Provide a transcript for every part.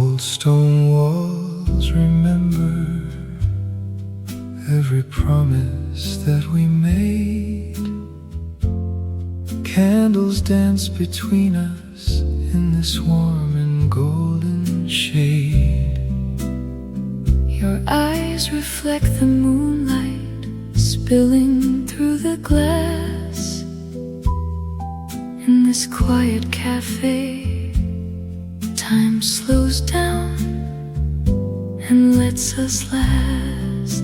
Old stone walls remember every promise that we made. Candles dance between us in this warm and golden shade. Your eyes reflect the moonlight spilling through the glass. In this quiet cafe, time slows down and lets us last.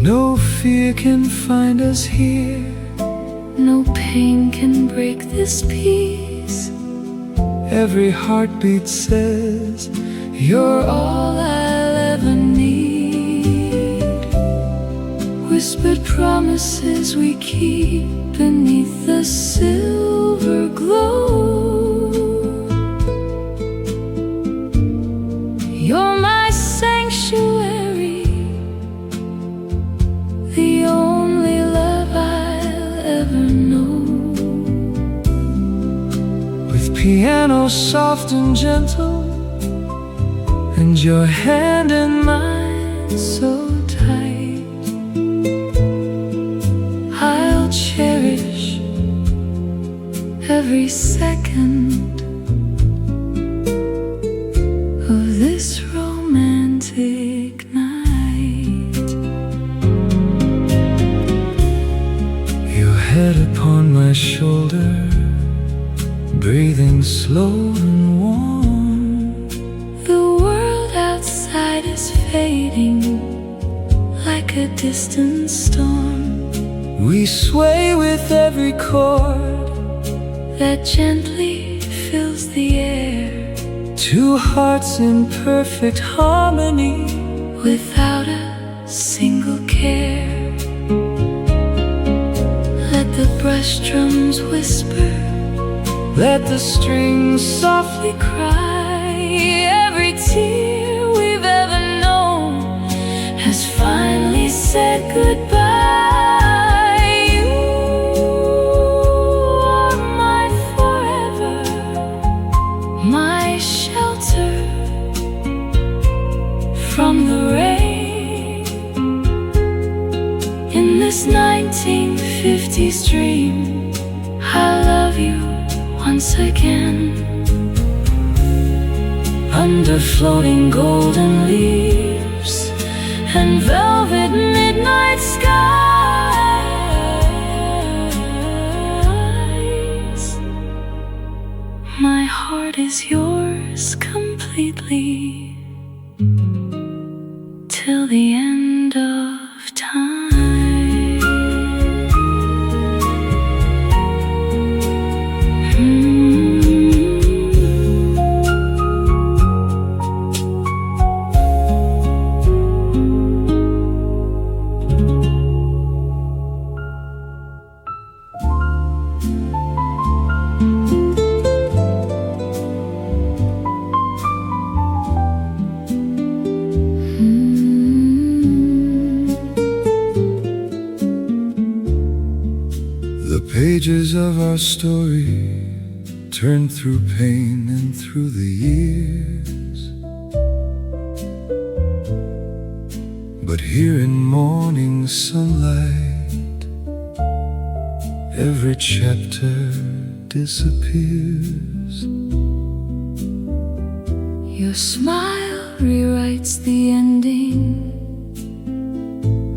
No fear can find us here, no pain can break this peace. every heartbeat says You're all I'll ever need. Whispered promises we keep beneath the silver glow. You're my sanctuary, the only love I'll ever know. with piano soft and gentle, and your hand in mine So tight, I'll cherish every second of this romantic night. your head upon my shoulder, breathing slow and warm. The world outside is fading like a distant storm We sway with every chord, that gently fills the air, two hearts in perfect harmony. without a single care. Let the brush drums whisper, Let the strings softly cry. Every tear we've ever known has finally said goodbye. You are my forever, my shelter from the rain. In this 1950s dream, I love you once again. Under floating golden leaves and velvet midnight skies, my heart is yours completely till the end of time. The pages of our story turn through pain and through the years. But here in morning sunlight, every chapter disappears. Your smile rewrites the ending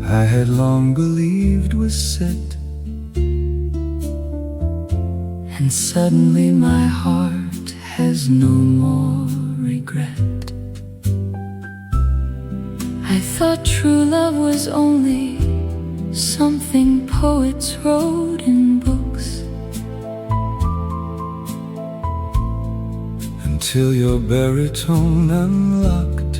I had long believed was set, and suddenly my heart has no more regret. I thought true love was only something poets wrote in books, until your baritone unlocked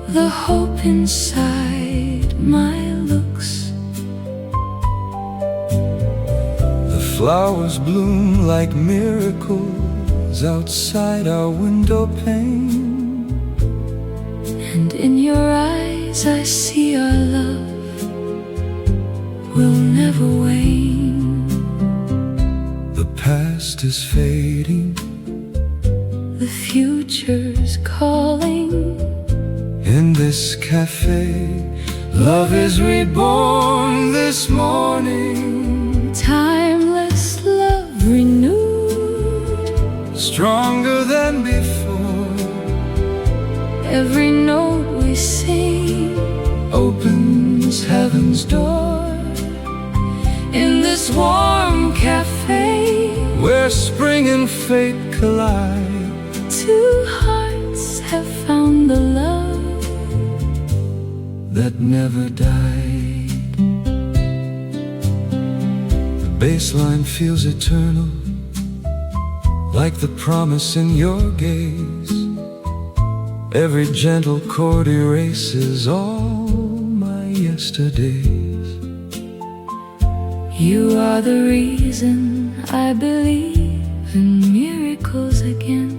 the hope inside my looks. The flowers bloom like miracles outside our window pane. And in your eyes I see our love will never wane. The past is fading, the future's calling. In this cafe, love is reborn this morning. Timeless love renewed, Stronger than before. every note we sing Opens heaven's door. in this warm cafe. Where spring and fate collide. Two hearts have found the love That never died. The baseline feels eternal, like the promise in your gaze. Every gentle chord erases all my yesterdays. You are the reason I believe in miracles again.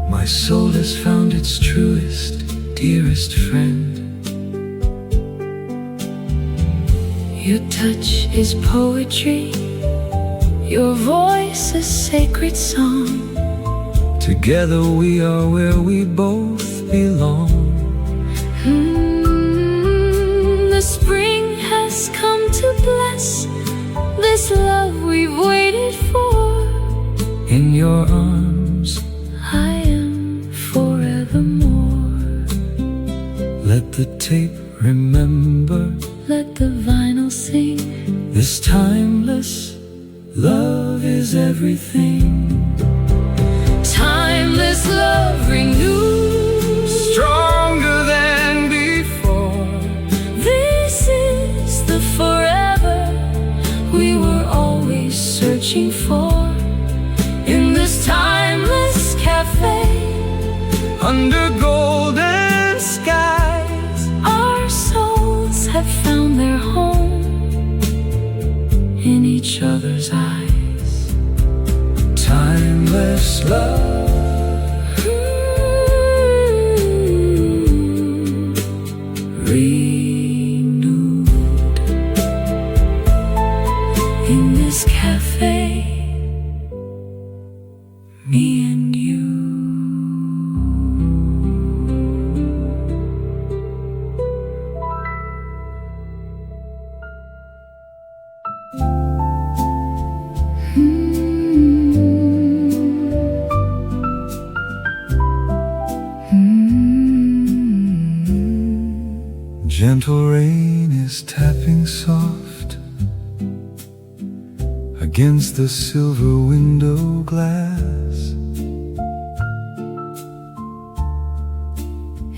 My soul has found its truest, dearest friend. Your touch is poetry, your voice a sacred song. Together we are where we both belong. The spring has come to bless this love we've waited for. In your arms, I am forevermore. let the tape remember. Let the vinyl sing. This timeless love is everything. Timeless love renewed, Stronger than before. this is the forever we were always searching for. In this timeless cafe, Under golden skies, our souls have found their home in each other's eyes. timeless love. Renewed in this cafe, me and you. Gentle rain is tapping soft against the silver window glass.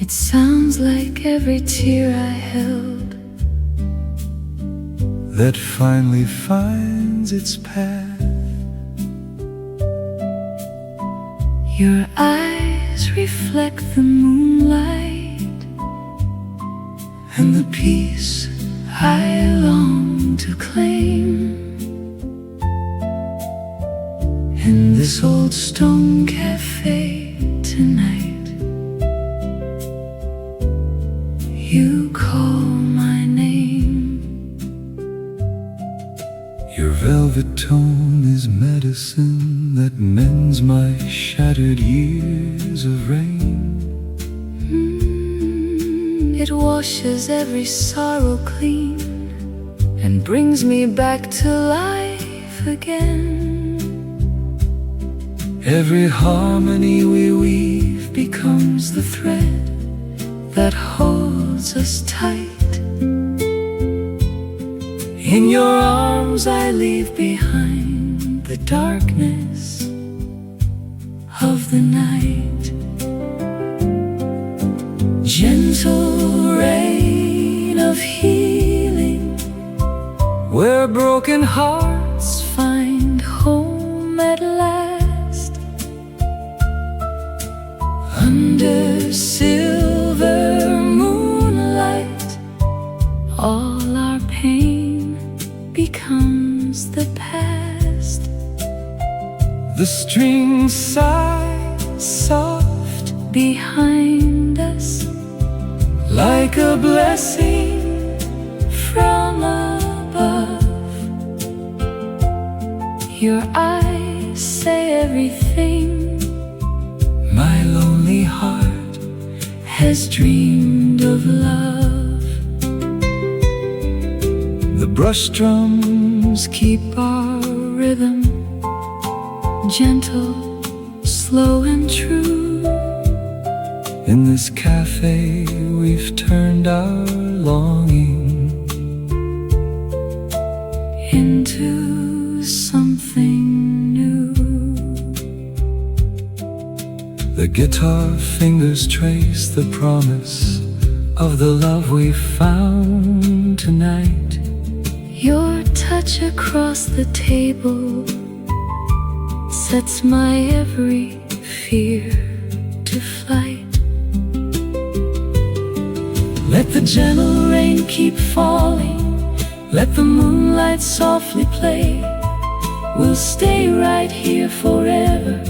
It sounds like every tear I held, That finally finds its path. your eyes reflect the moonlight And the peace I long to claim. In this old stone cafe tonight, you call my name. Your velvet tone is medicine that mends my shattered years of rain. It washes every sorrow clean and brings me back to life again. Every harmony we weave becomes the thread That holds us tight. in your Arms I leave behind the darkness of the night. Gentle rain of healing, where broken hearts find home at last. Under silver moonlight, all our pain becomes the past. the strings sigh Soft behind us, like a blessing from above. Your eyes say everything My lonely heart has dreamed of love. The brush drums keep our rhythm, gentle, slow and true. In this cafe we've turned our longing into something new. The guitar fingers trace the promise of the love we found tonight. Your touch across the table sets my every fear to flight. Let the gentle rain keep falling, let the moonlight softly play. We'll stay right here forever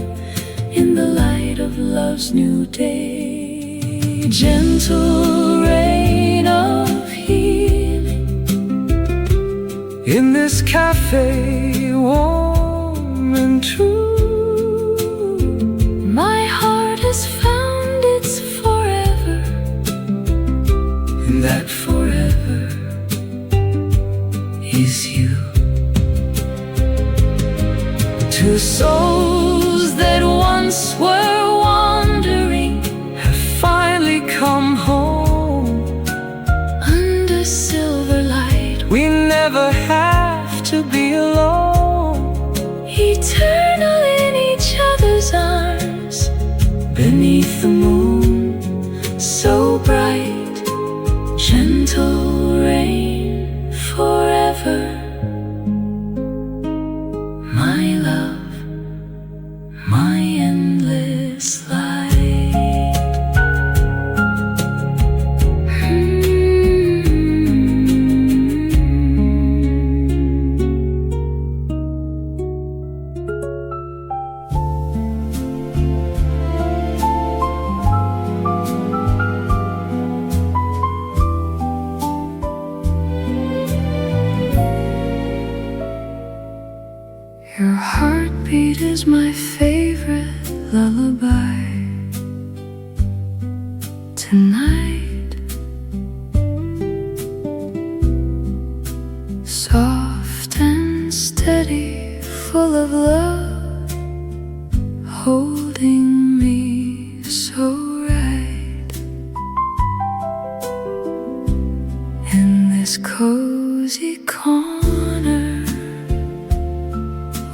in the light of love's new day. Gentle rain of healing in this cafe, warm and true. My heart has found its forever, and that forever is you. Two souls that once were wandering have finally come home. under silver light, We never have to be alone. eternal in each other's arms, Beneath the moon so bright, gentle rain forever. My love, my endless light. Your heartbeat is my favorite lullaby. Tonight, soft and steady, full of love, holding me so right. In this cozy corner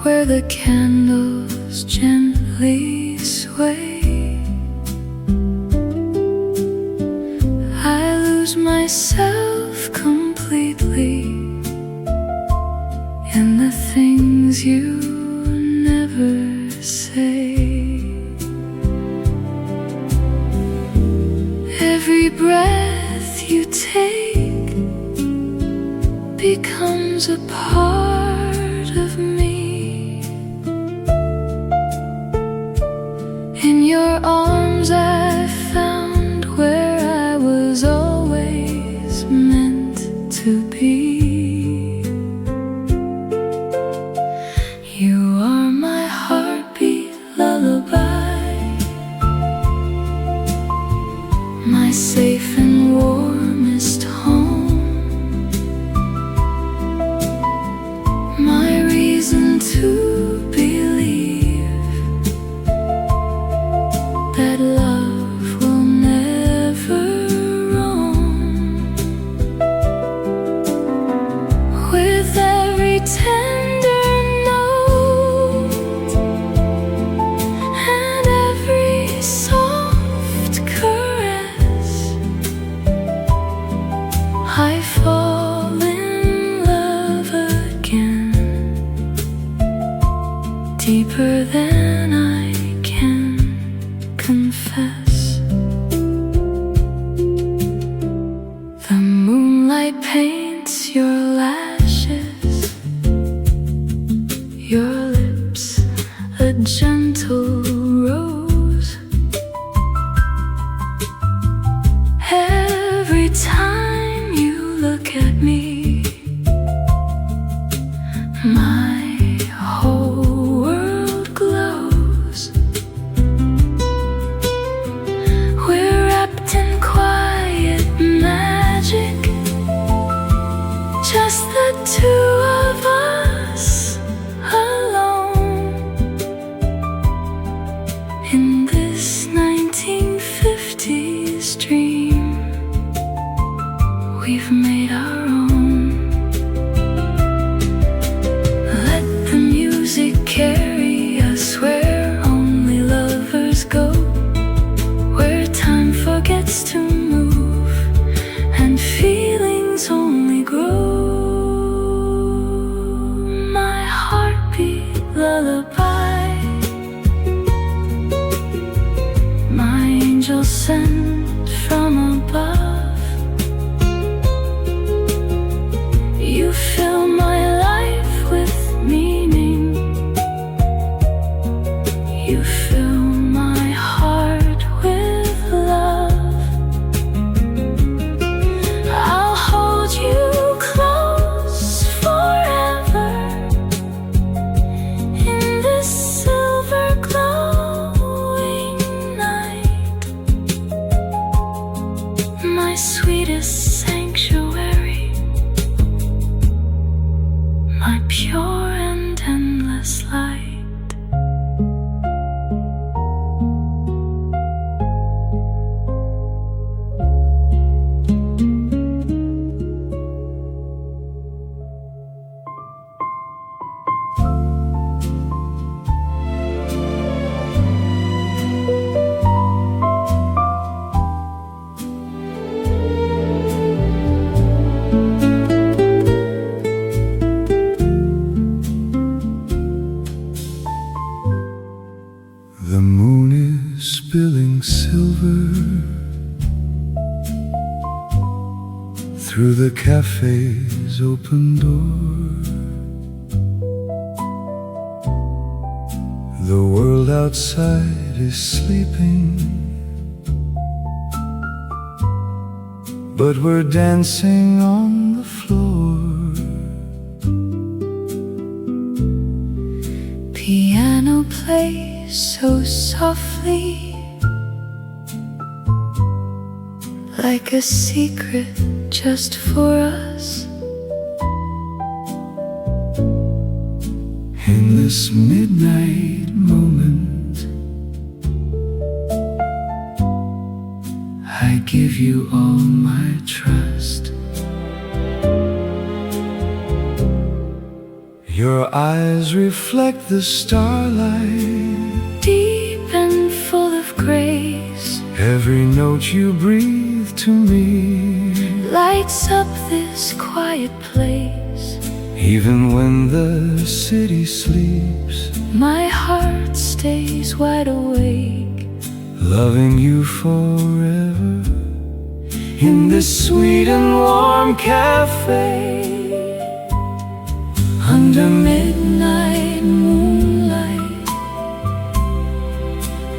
where the candles gently sway, I lose myself completely in the things you never say. Every breath you take becomes a part of me. In your arms I found where I was always meant to be. You are my heartbeat lullaby, my safe and warmest home, my reason to believe that love will never roam. With every tender note and every soft caress, in this 1950s dream we've made our own. Let the music carry us where only lovers go, where time forgets to move and feelings only grow. My heartbeat lullaby, my angel sent from above. You fill my life with meaning, you fill my heart with love. I'll hold you close forever in this silver glowing night, my sweetest sanctuary, my pure and endless light. The moon is spilling silver through the cafe's open door. The world outside is sleeping, but we're dancing on the floor. Piano plays so softly, like a secret just for us. In this midnight moment, I give you all my trust. Your eyes reflect the starlight, Deep and full of grace, every note you breathe to me, lights up this quiet place. even when the city sleeps, My heart stays wide awake, loving you forever. In this sweet and warm cafe, under midnight moonlight,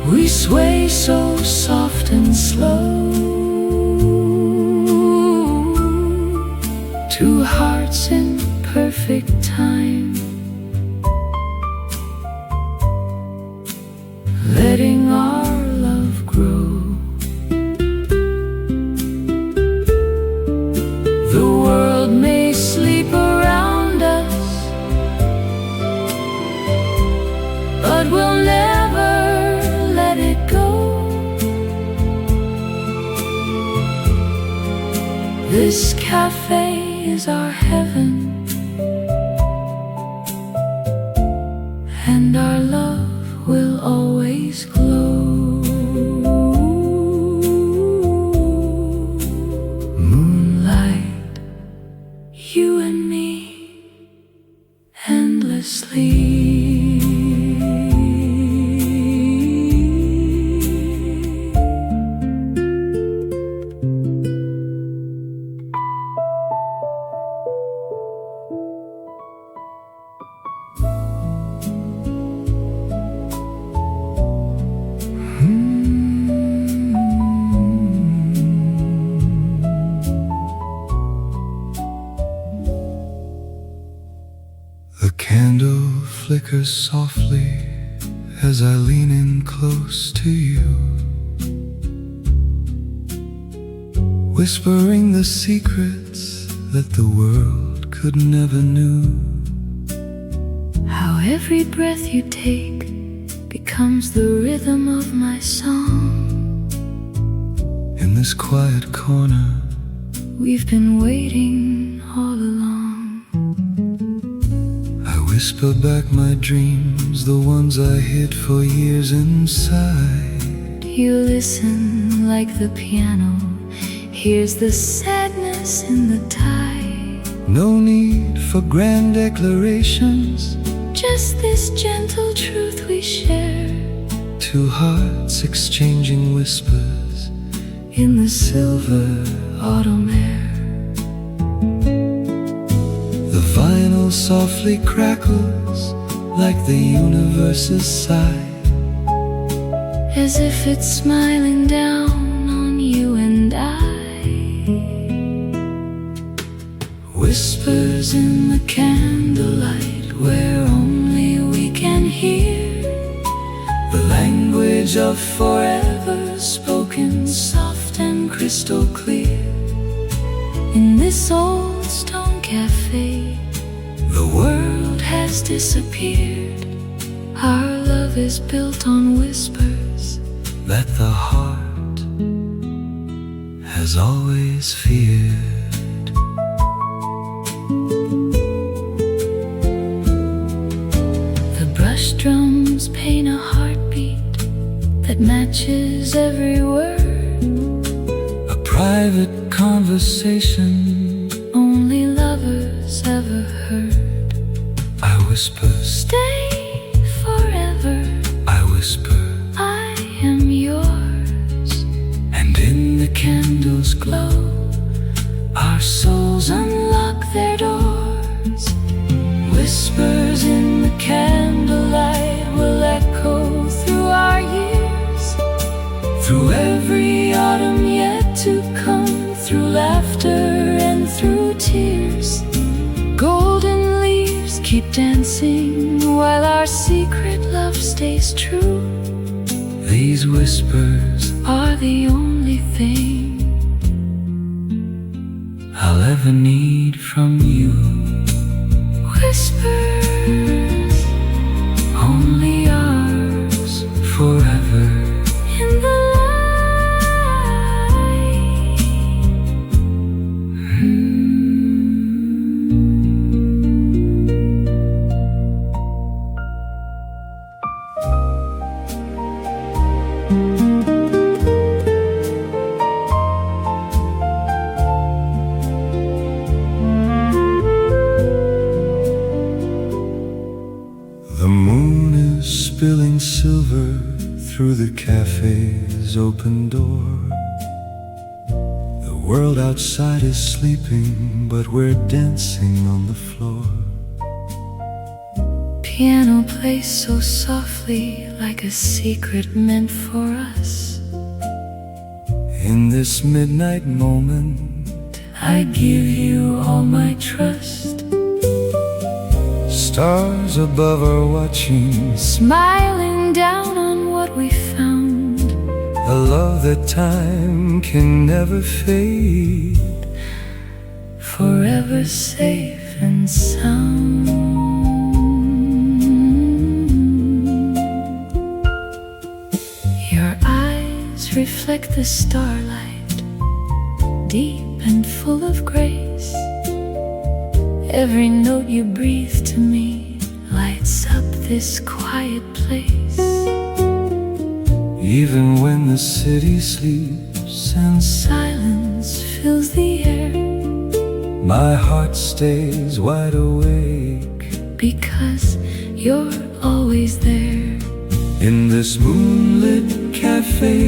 we sway so soft and slow. Two hearts in perfect time, letting our love grow. The world may sleep around us, but we'll never let it go. This cafe is our heaven, and our love will always glow. Moonlight, you and me, endlessly. The candle flickers softly as I lean in close to you, whispering the secrets that the world could never knew. How every breath you take becomes becomes the rhythm of my song. In this quiet corner, We've been waiting all along. I whisper back my dreams, the ones I hid for years inside. You listen like the piano hears the sadness in the tide. No need for grand declarations, Just this gentle truth we share. two hearts exchanging whispers In the silver autumn air. The vinyl softly crackles like the universe's sigh. As if it's smiling down on you and I. Whispers in the candlelight where only we can hear The language of forever spoken soft and crystal clear. In this old stone cafe, the world has disappeared. Our love is built on whispers that the heart has always feared. The brush drums paint a heartbeat that matches every word. A private conversation Only lovers ever heard. I whisper, Stay forever, I whisper, I am yours. and in the candle's glow, Our souls unlock their doors. Whispers in the candlelight will echo through our years. Through every autumn yet to come. Through laughter and through tears. Golden leaves keep dancing while our secret love stays true. these whispers Are the only thing I'll ever need from you. Whispers Only ours forever. in the The moon is spilling silver through the cafe's open door. The world outside is sleeping, but we're dancing on the floor. piano plays so softly like a secret meant for us. In this midnight moment, I give you all my trust. stars above are watching, Smiling down on what we found. a love that time can never fade. Forever safe and sound. Your eyes reflect the starlight, deep and full of grace. Every note you breathe to me lights up this quiet place. Even when the city sleeps and Silence fills the air my heart stays wide awake. because you're always there. In this moonlit cafe,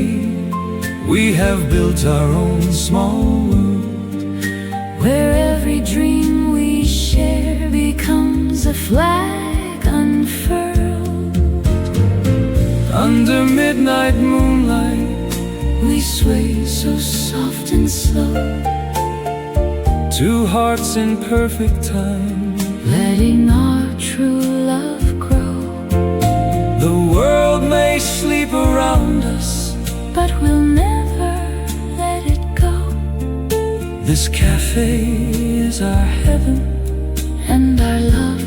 we have built our own small world, Where every dream we share becomes a flag unfurled. under midnight moonlight. We sway so soft and slow, Two hearts in perfect time, letting our true love grow. the world may sleep around us, But we'll never let it go. this cafe is our heaven, And our love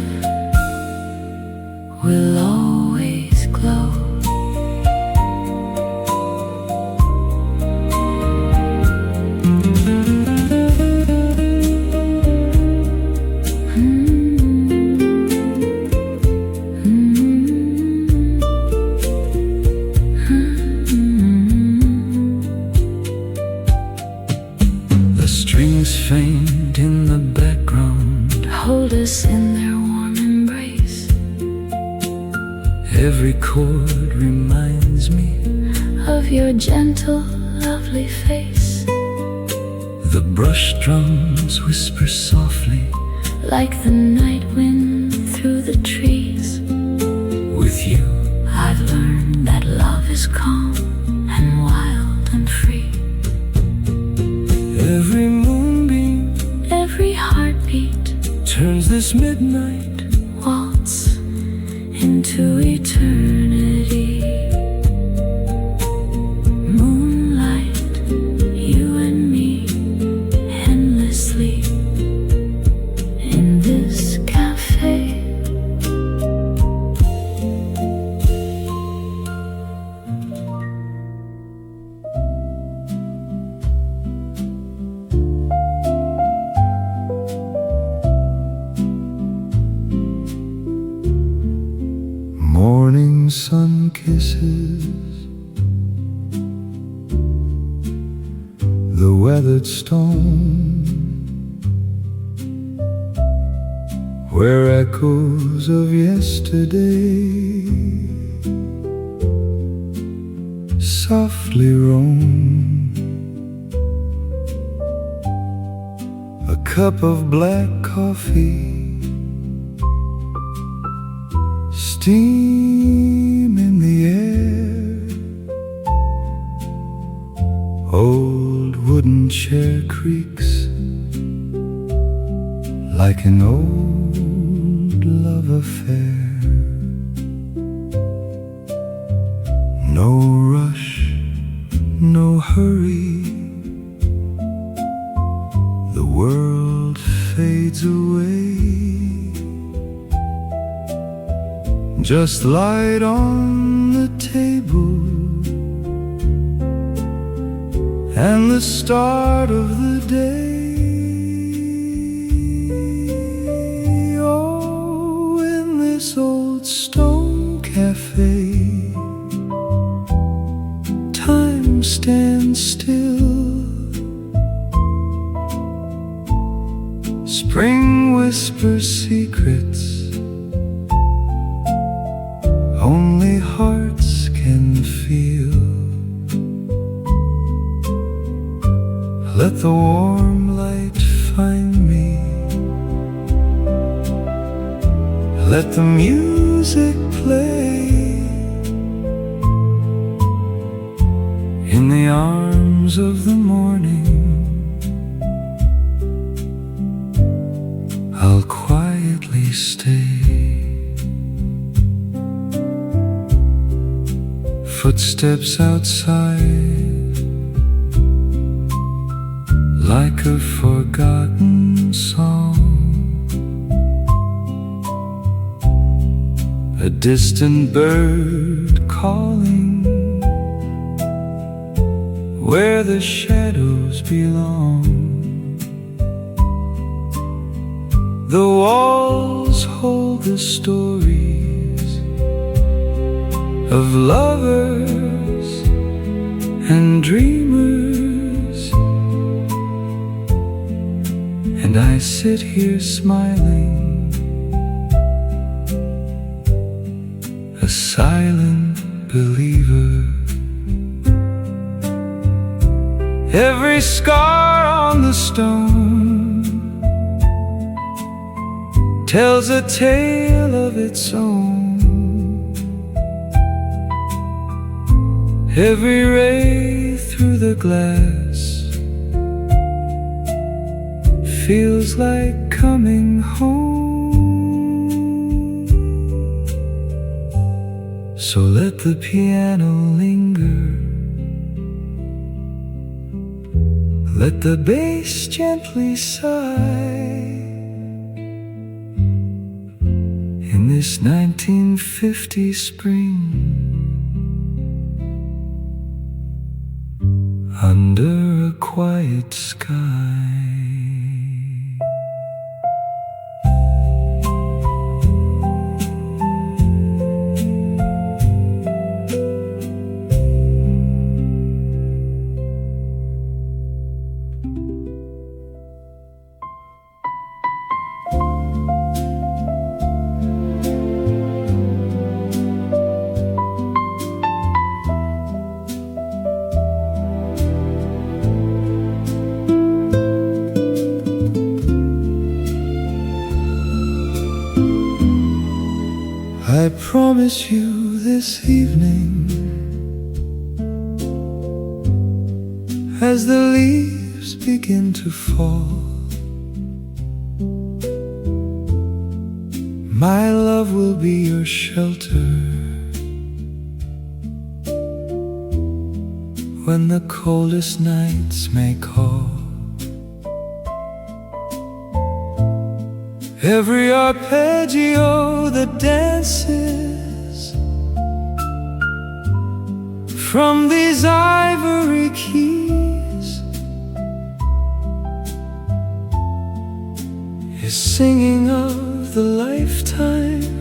will always glow. of your gentle, lovely face. The brush drums whisper softly, like the night wind through the trees. with you I've learned that love is calm and wild and free. every moonbeam Every heartbeat turns this midnight waltz into eternity. Moonlight, you and me, endlessly in this cafe. morning sun kisses the weathered stone, where echoes of yesterday softly roam. A cup of black coffee, steam in the air, old wooden chair creaks like an old love affair. No rush, no hurry, the world fades away. Just light on the table and the start of the day. Oh, in this old stone cafe, time stands still. Spring whispers secrets only hearts can feel. Let the warm light find me, let the music play. In the arms of the morning, I'll quietly stay. Footsteps outside, like a forgotten song. A distant bird calling, where the shadows belong. The walls hold the stories of lovers and dreamers, and I sit here smiling, a silent believer. Every scar on the stone tells a tale of its own. Every ray through the glass feels like coming home. So let the piano linger, let the bass gently sigh. In this 1950s spring, under a quiet sky. promise you this evening, as the leaves begin to fall, my love will be your shelter when the coldest nights may call. Every arpeggio that dances from these ivory keys is singing of the lifetime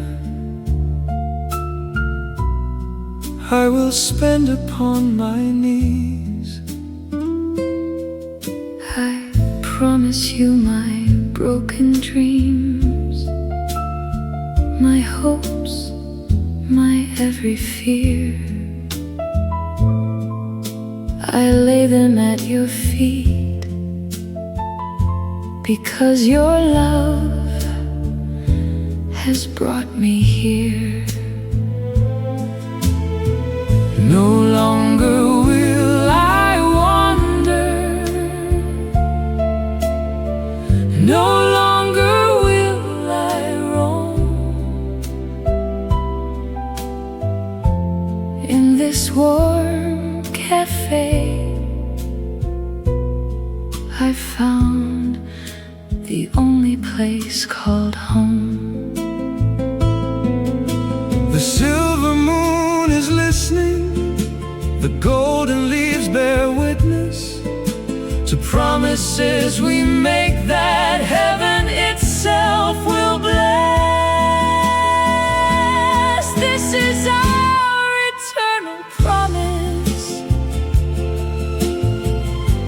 I will spend upon my knees. I promise you my broken dreams, my hopes, my every fear. I lay them at your feet, because your love has brought me here. No longer will I wander, no longer will I roam in this warm cafe. I found the only place called home. The silver moon is listening, the golden leaves bear witness to promises we make that heaven itself will bless. This is our eternal promise,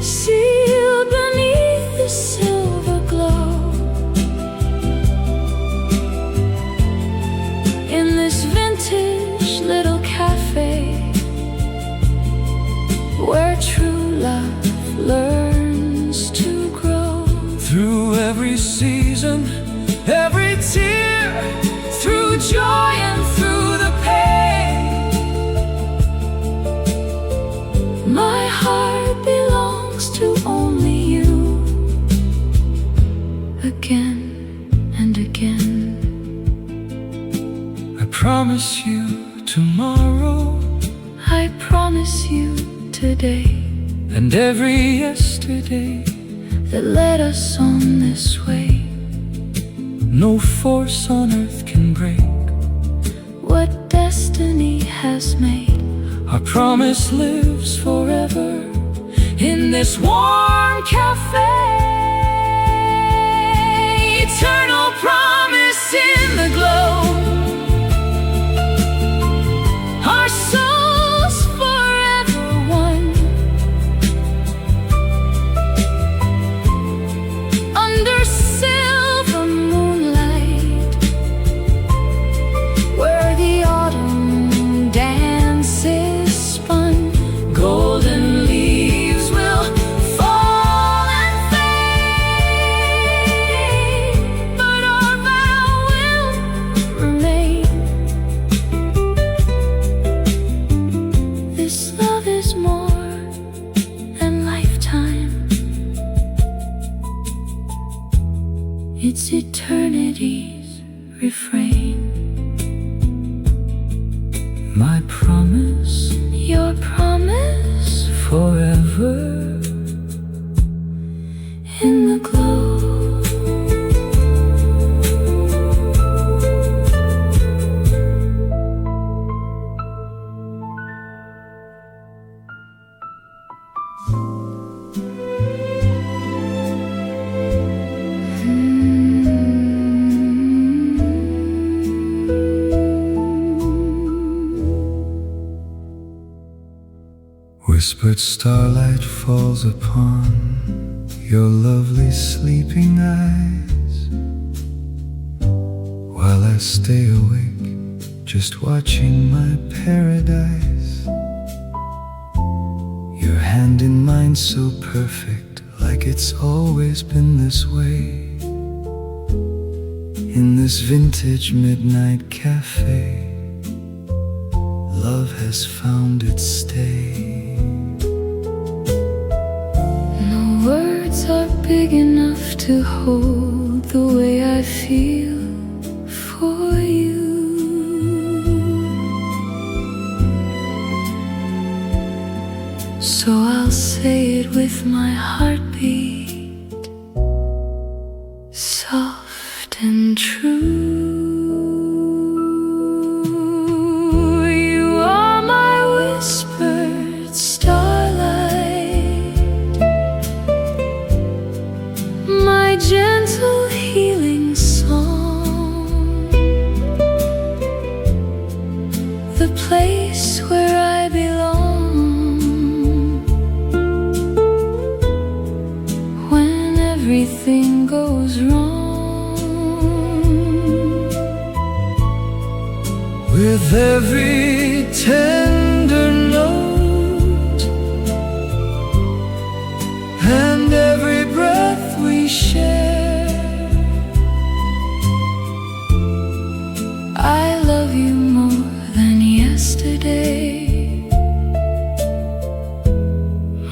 sealed beneath the silver glow. In this vintage little cafe, where true love learns to grow. Through every season, every tear, through joy and through the pain, my heart belongs to only you. Again and again, I promise you tomorrow, I promise you today, and every yesterday that led us on this way. No force on earth can break what destiny has made. Our promise lives forever in this warm cafe. Eternal promise in the glow, our souls forever one, under silver moonlight, where the autumn dances spun. Golden leaves will fall and fade, but our vow will remain. This love is more than lifetime, it's eternity's refrain. My promise, your promise, forever in the glow. Whispered starlight falls upon your lovely sleeping eyes, while I stay awake just watching my paradise. Your hand in mine so perfect, like it's always been this way. In this vintage midnight cafe, love has found its stay. No words are big enough to hold the way I feel for you. So I'll say it with my heartbeat, soft and true. You are my whispered starlight, my gentle healing song, the place where I belong. Everything goes wrong. With every tender note and every breath we share, I love you more than yesterday,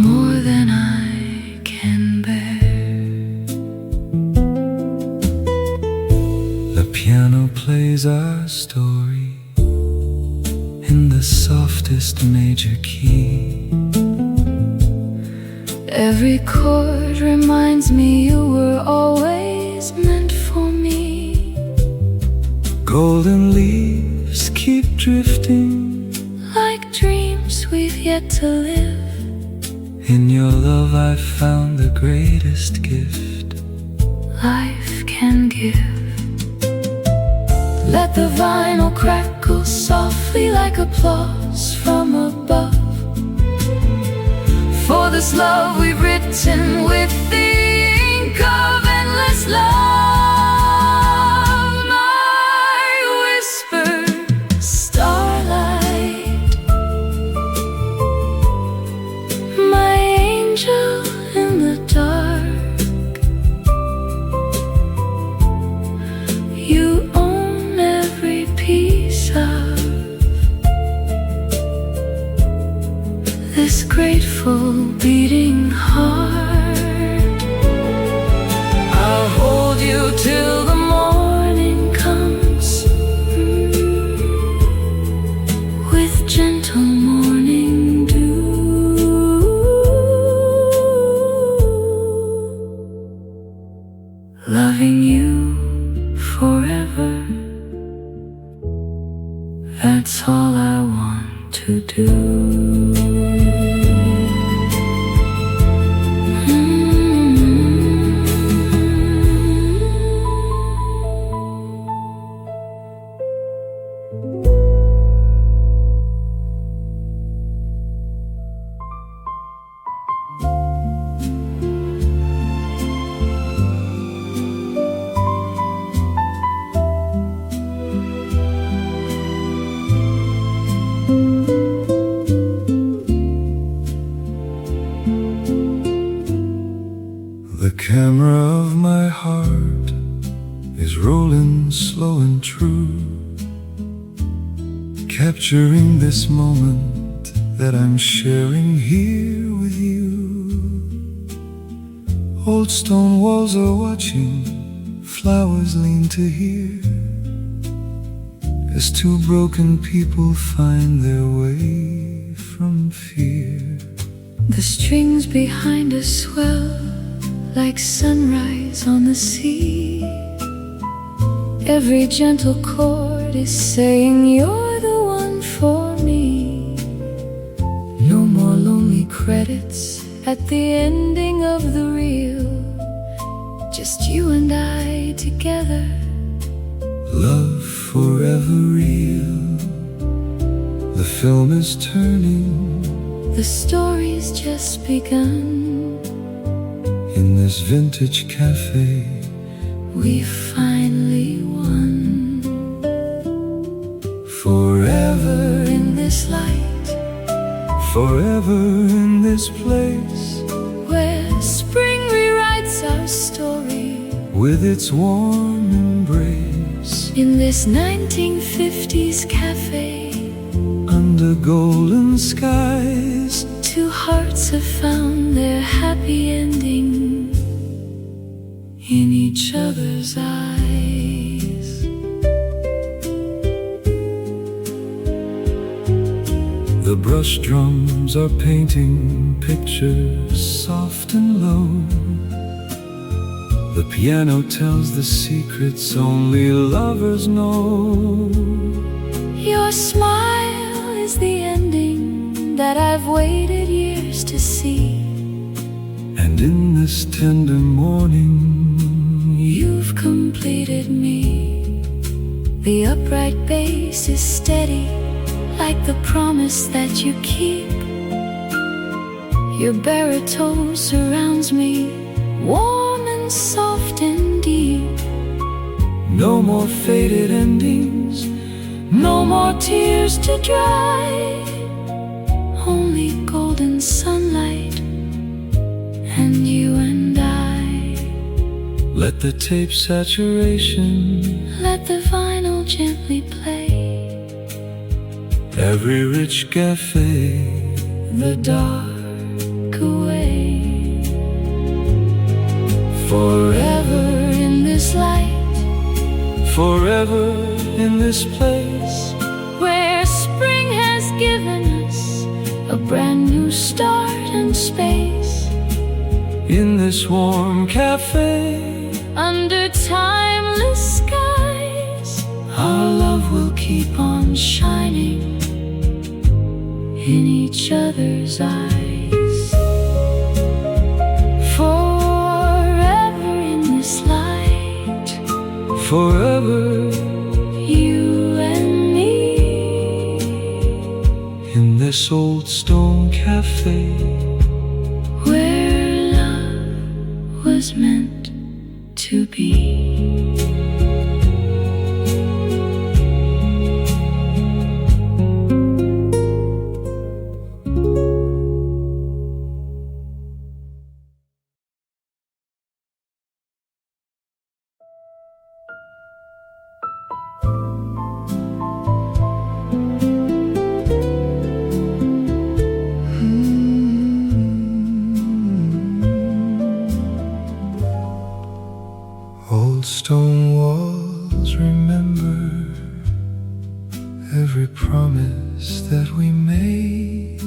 more than I can bear. The piano plays our story in the softest major key. Every chord reminds me you were always meant for me. Golden leaves keep drifting like dreams we've yet to live. In your love I've found the greatest gift life can give. Let the vinyl crackle softly like applause from above, for this love we've written with the ink of endless love. My whispered starlight, my angel in the dark, you own every piece of this grateful beating heart. I'll hold you Till the morning comes, with gentle morning dew. Loving you forever, that's all I want to do. The camera of my heart is rolling slow and true, capturing this moment that I'm sharing here with you. Old stone walls are watching, flowers lean to hear, as two broken people find their way from fear. The strings behind us swell like sunrise on the sea. Every gentle chord is saying you're the one for me. No more lonely credits at the ending of the reel, just you and I together, Love forever real. The film is turning, the story's just begun. in this vintage cafe We finally won. forever In this light, forever in this place, where spring rewrites our story, with its warm embrace, in this 1950s cafe, under the golden skies. Two hearts have found their happy ending in each other's eyes. The brush drums are painting pictures soft and low. The piano tells the secrets only lovers know. Your smile is the ending that I've waited years to see. And in this tender morning, you've completed me. The upright bass is steady, like the promise that you keep. Your baritone surrounds me, warm and soft and deep. no more faded endings, No more tears to dry, only golden sunlight and you and I. let the tape saturation, Let the vinyl gently play. every rich café, The dark away. forever, Forever in this light, forever in this place, where spring has given us a brand new start and space. in this warm cafe, Under timeless skies, our love will keep on shining in each other's eyes. Forever in this light, forever you and me. in this old stone cafe, Where love was meant to be. old stone walls remember every promise that we made.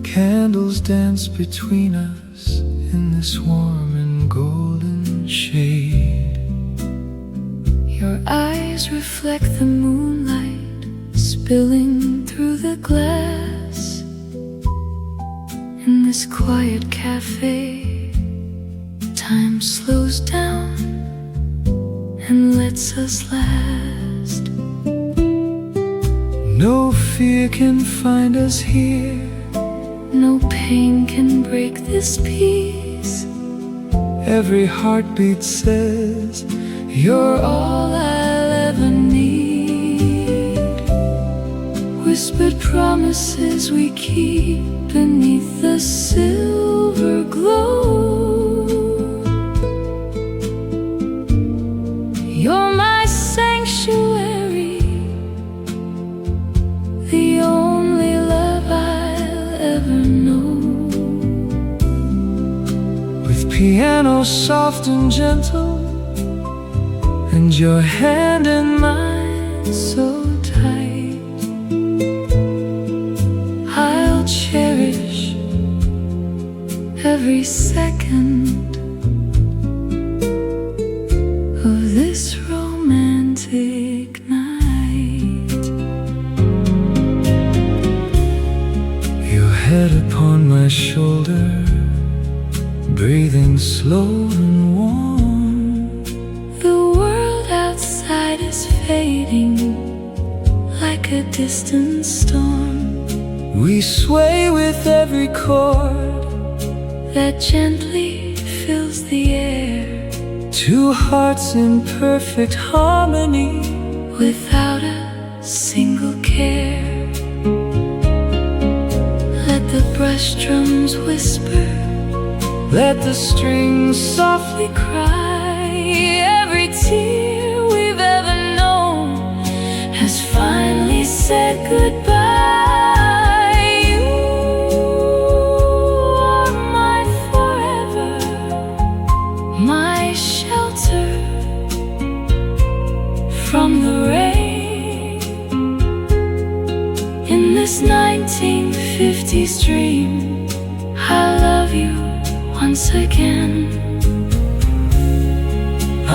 Candles dance between us in this warm and golden shade. Your eyes reflect the moonlight spilling through the glass. In this quiet cafe, time slows down and lets us last. No fear can find us here, No pain can break this peace. every heartbeat says You're all I'll ever need. Whispered promises we keep beneath the silver glow. You're my sanctuary, the only love I'll ever know. with piano soft and gentle, and your hand in mine So tight, I'll cherish every second of this romantic night. your head upon my shoulder, breathing slow and warm. The world outside is fading like a distant storm We sway with every chord, that gently fills the air. two hearts in perfect harmony, Without a single care. Let the brush drums whisper, let the strings softly cry. Every tear we've ever known has finally said goodbye. You are my forever, my shelter from the rain. In this 1950s dream, I love you once again.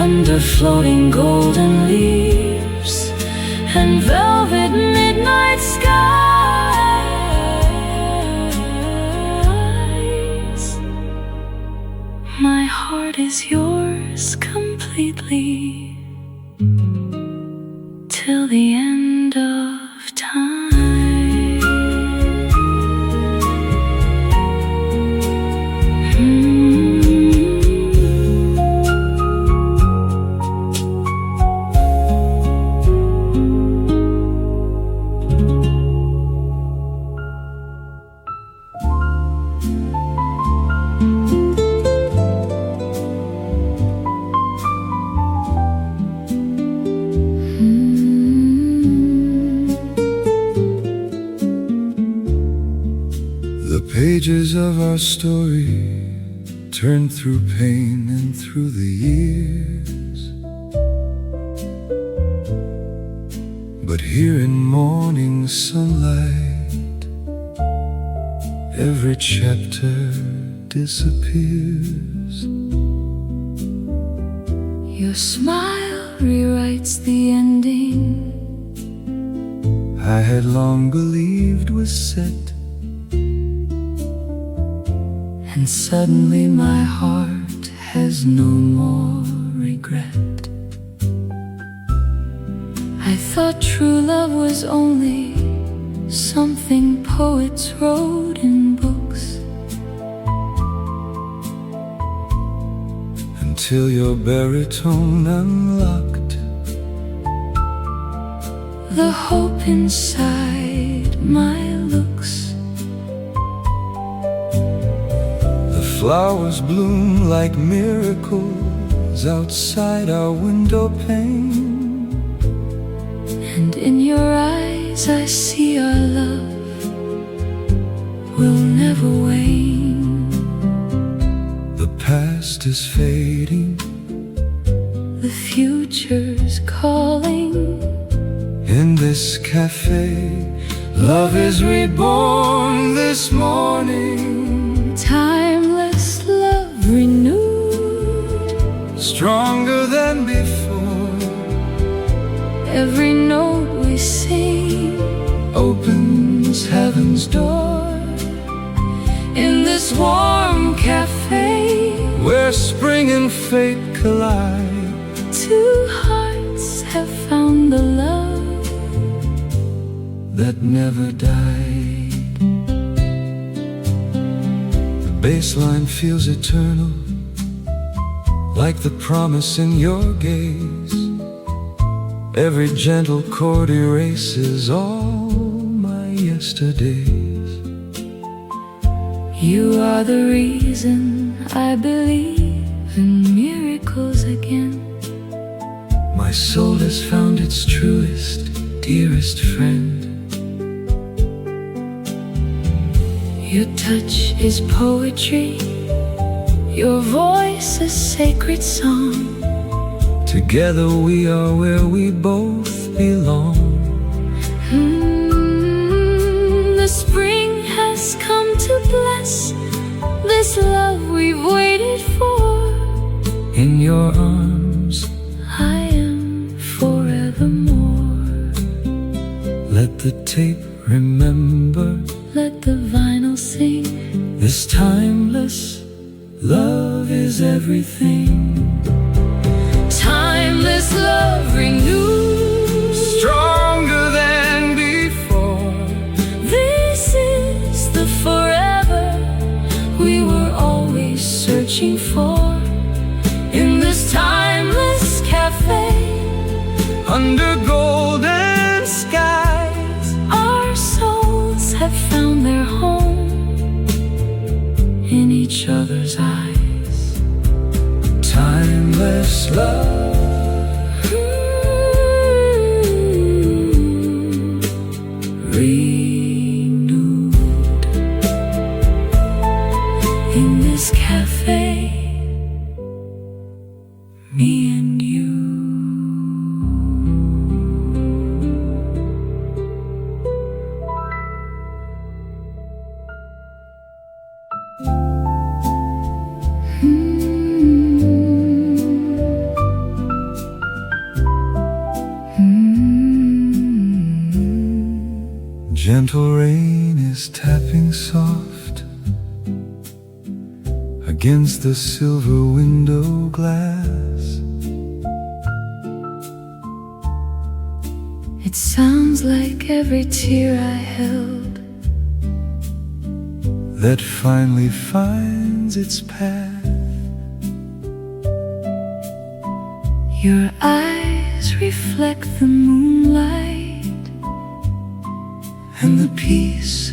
Under floating golden leaves and velvet midnight skies, my heart is yours completely till the end of time. The pages of our story turn through pain and through the years, but here in morning sunlight, every chapter disappears. Your smile rewrites the ending I had long believed was set, and suddenly my heart has no more regret. I thought true love was only something poets wrote in books, until your baritone unlocked the hope inside my looks. Flowers bloom like miracles outside our window pane, and in your eyes I see our love will never wane. The past is fading, the future's calling. In this cafe, love is reborn this morning. Timeless love renewed, stronger than before. Every note we sing opens heaven's door. In this warm cafe, where spring and fate collide, two hearts have found the love that never died. The baseline feels eternal, like the promise in your gaze. Every gentle chord erases all my yesterdays. You are the reason I believe in miracles again. My soul has found its truest, dearest friend. Your touch is poetry, your voice a sacred song. Together we are where we both belong. The spring has come to bless this love we've waited for. In your arms I am forevermore. let the tape remember, let the vinyl sing. this timeless love is everything. Timeless love renewed, Stronger than before. this is the forever we were always searching for. In this timeless cafe, Under golden skies, our souls have found their home in each other's eyes. timeless love. gentle rain is tapping soft against the silver window glass. It sounds like every tear I held that finally finds its path. Your eyes reflect the moonlight And the peace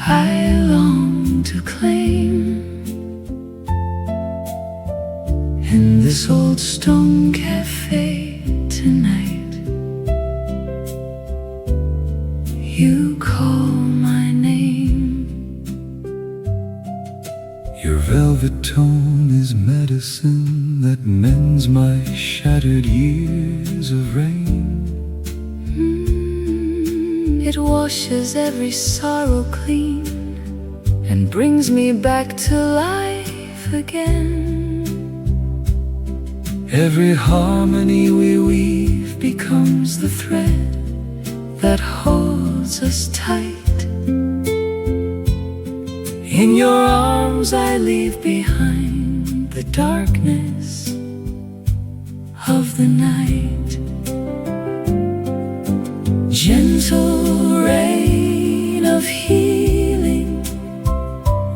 I long to claim in this old stone cafe tonight. You call my name. Your velvet tone is medicine that mends my shattered years of rain. It washes every sorrow clean and brings me back to life again. Every harmony we weave becomes the thread that holds us tight. in your arms I leave behind the darkness of the night. Gentle rain of healing,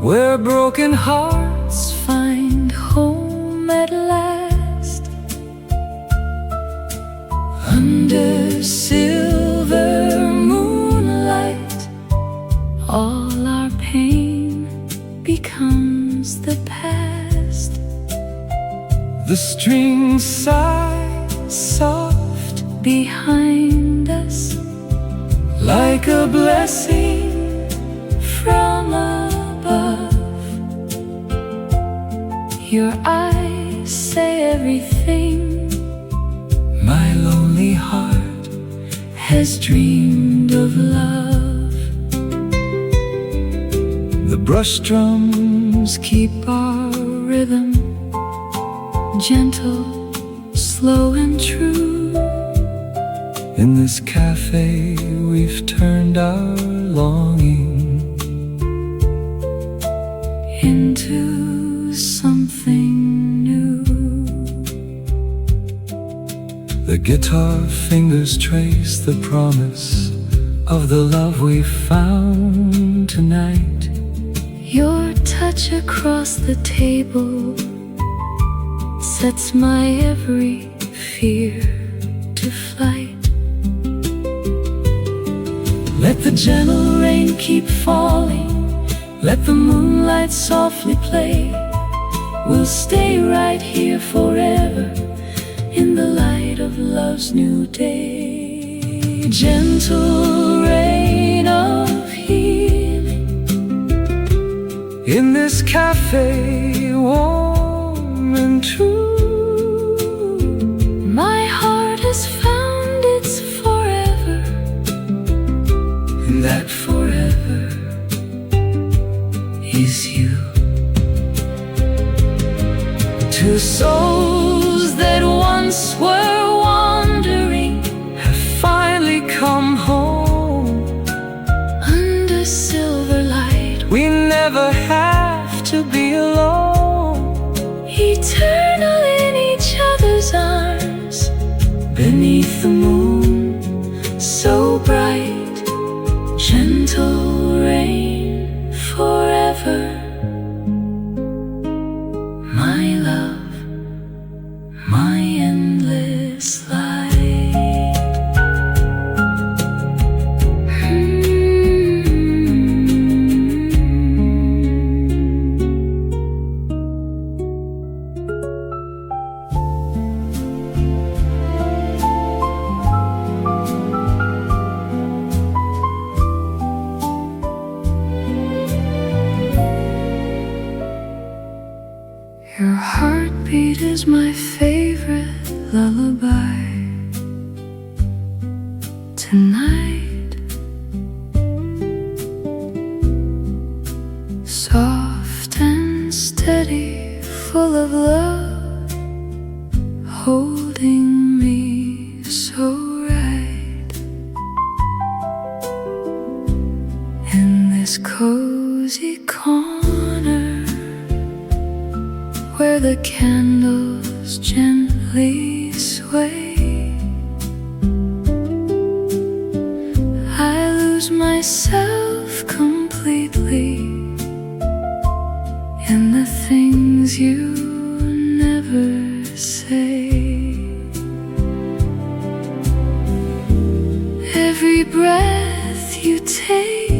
where broken hearts find home at last. Under silver moonlight, all our pain becomes the past. the strings sigh soft behind us, like a blessing from above. Your eyes say everything my lonely heart has dreamed of love. The brush drums Keep our rhythm gentle, slow and true. in this cafe we've turned our longing into something new. The guitar fingers trace the promise of the love we found tonight. Your touch across the table sets my every fear to flight. Let the gentle rain keep falling, let the moonlight softly play. We'll stay right here forever in the light of love's new day. Gentle rain of healing, In this cafe warm and true, my heart has found its forever, and that forever is you. two Souls that once were wandering have finally come home. under silver light, We never have to be alone. eternal in each other's arms, Beneath the moon so bright. Gentle rain forever, my love, my endless light. Your heartbeat is my favorite lullaby. Tonight, soft and steady, full of love, holding me so right. cozy corner where the candles gently sway. I lose myself completely in the things you never say. Every breath you take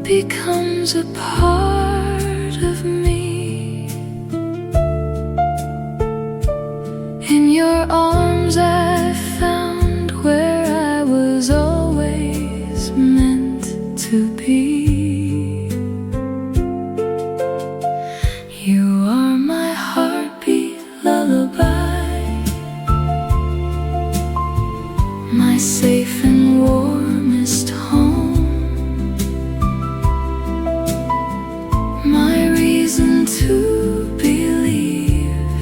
becomes a part of me. In your arms I found where I was always meant to be. You are my heartbeat lullaby, my safe and warmest home, my reason to believe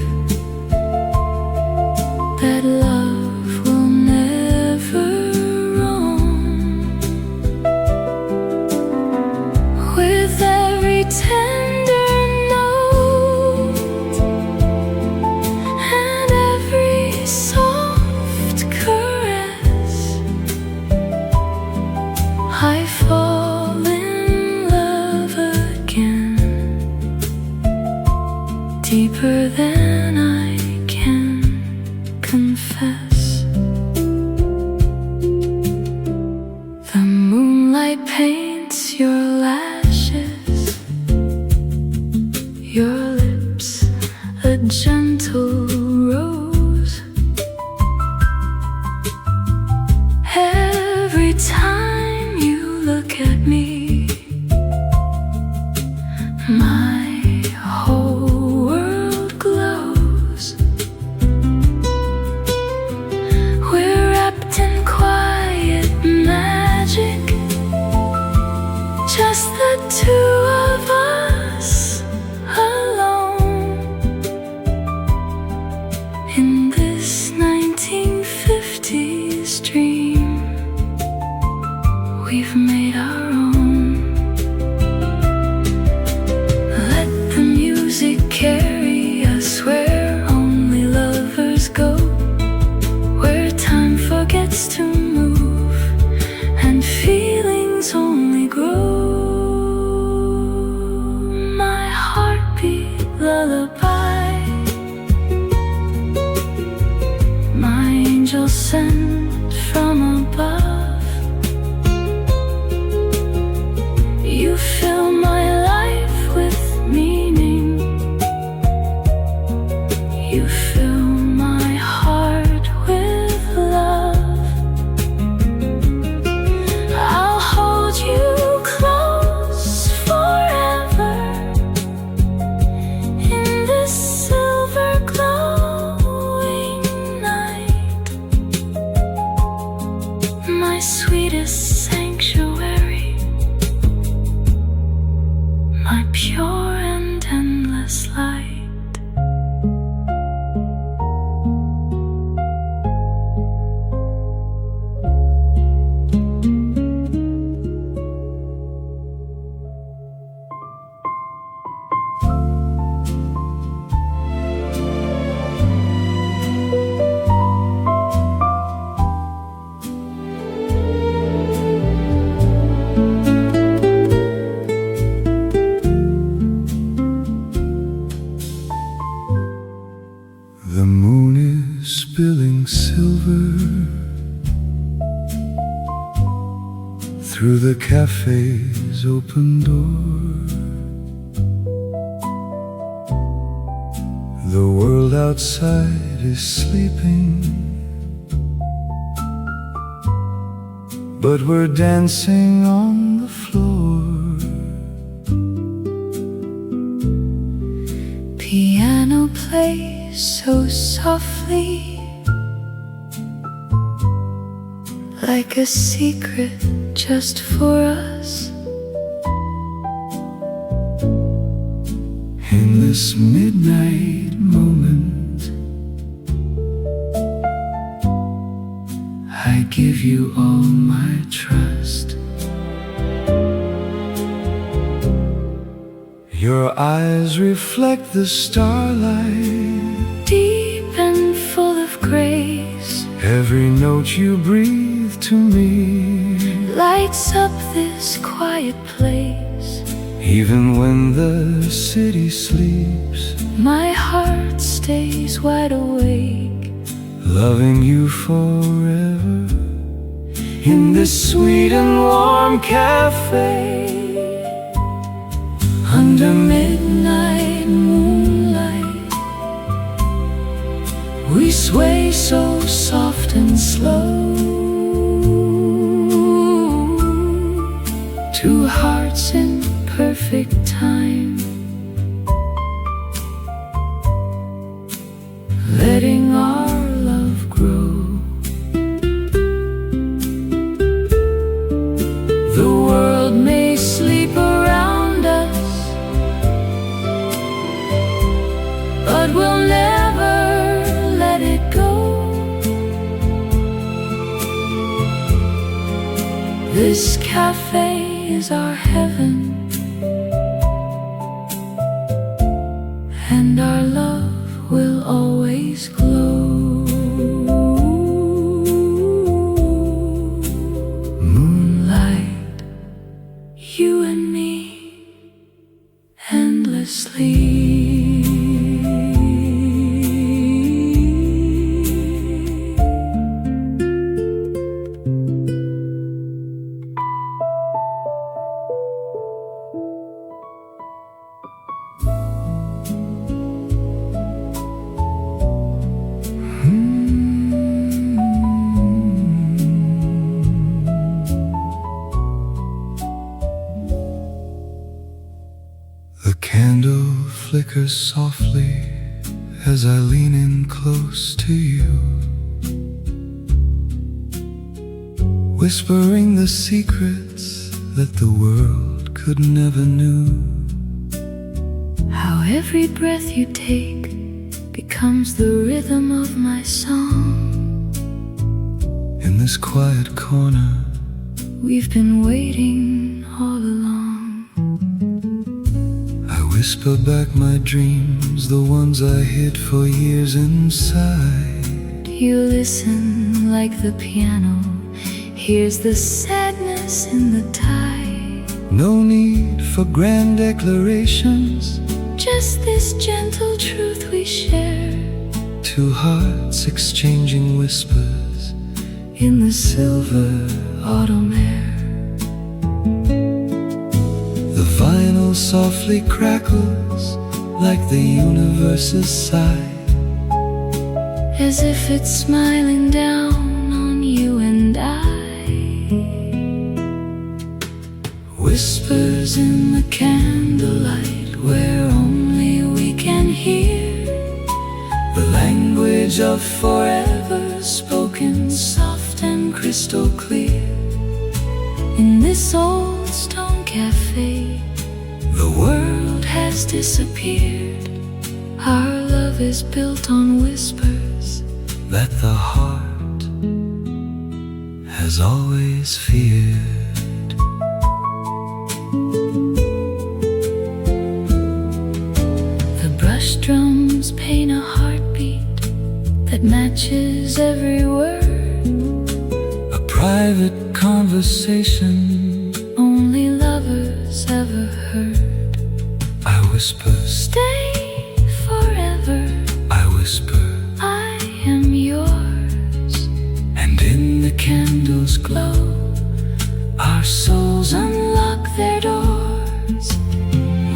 that love will never roam. With every tender note and every soft caress, I fall in love again, deeper than I can confess. The moonlight paints your lashes, your lips a gentle rose. Every time you look at me, my whole world glows. We're wrapped in quiet magic, just the two of us alone in this 1950s dream we've made our own. Let the music carry us where only lovers go, where time forgets to move and feelings only grow. My heartbeat lullaby, my angel sent from above. You fill my life with meaning, you fill my heart with love. I'll hold you close forever in this silver glowing night, my sweetest sanctuary, my pure and endless light. The moon is spilling silver through the cafe's open door. The world outside is sleeping, but we're dancing on the floor. Piano plays so softly, like a secret just for us. In this midnight moment, I give you all my trust. Your eyes reflect the starlight, deep and full of grace. every note you breathe to me Lights up this quiet place. even when the city sleeps. My heart stays wide awake, Loving you forever in this sweet and warm cafe. under midnight moonlight. We sway so soft and slow, two hearts in perfect time, letting our love grow. The world may sleep around us, but we'll never let it go. This cafe is our heaven, and our love will always glow. Moonlight, you and me, endlessly. The candle flickers softly as I lean in close to you, whispering the secrets that the world could never knew. How every breath you take becomes the rhythm of my song. In this quiet corner, We've been waiting all along. I whisper back my dreams, the ones I hid for years inside. You listen like the piano hears the sadness in the tide. No need for grand declarations, Just this gentle truth we share, two hearts exchanging whispers in the silver autumn air. The vinyl softly crackles like the universe's sigh, as if it's smiling down on you and I. Whispers in the candlelight where only we can hear the language of forever spoken soft and crystal clear. In this old stone cafe, the world has disappeared. Our love is built on whispers that the heart has always feared. The brush drums paint a heartbeat that matches every word, A private conversation only lovers ever heard. I whisper, Stay forever, I whisper, I am yours. and in the candle's glow, Our souls unlock their doors.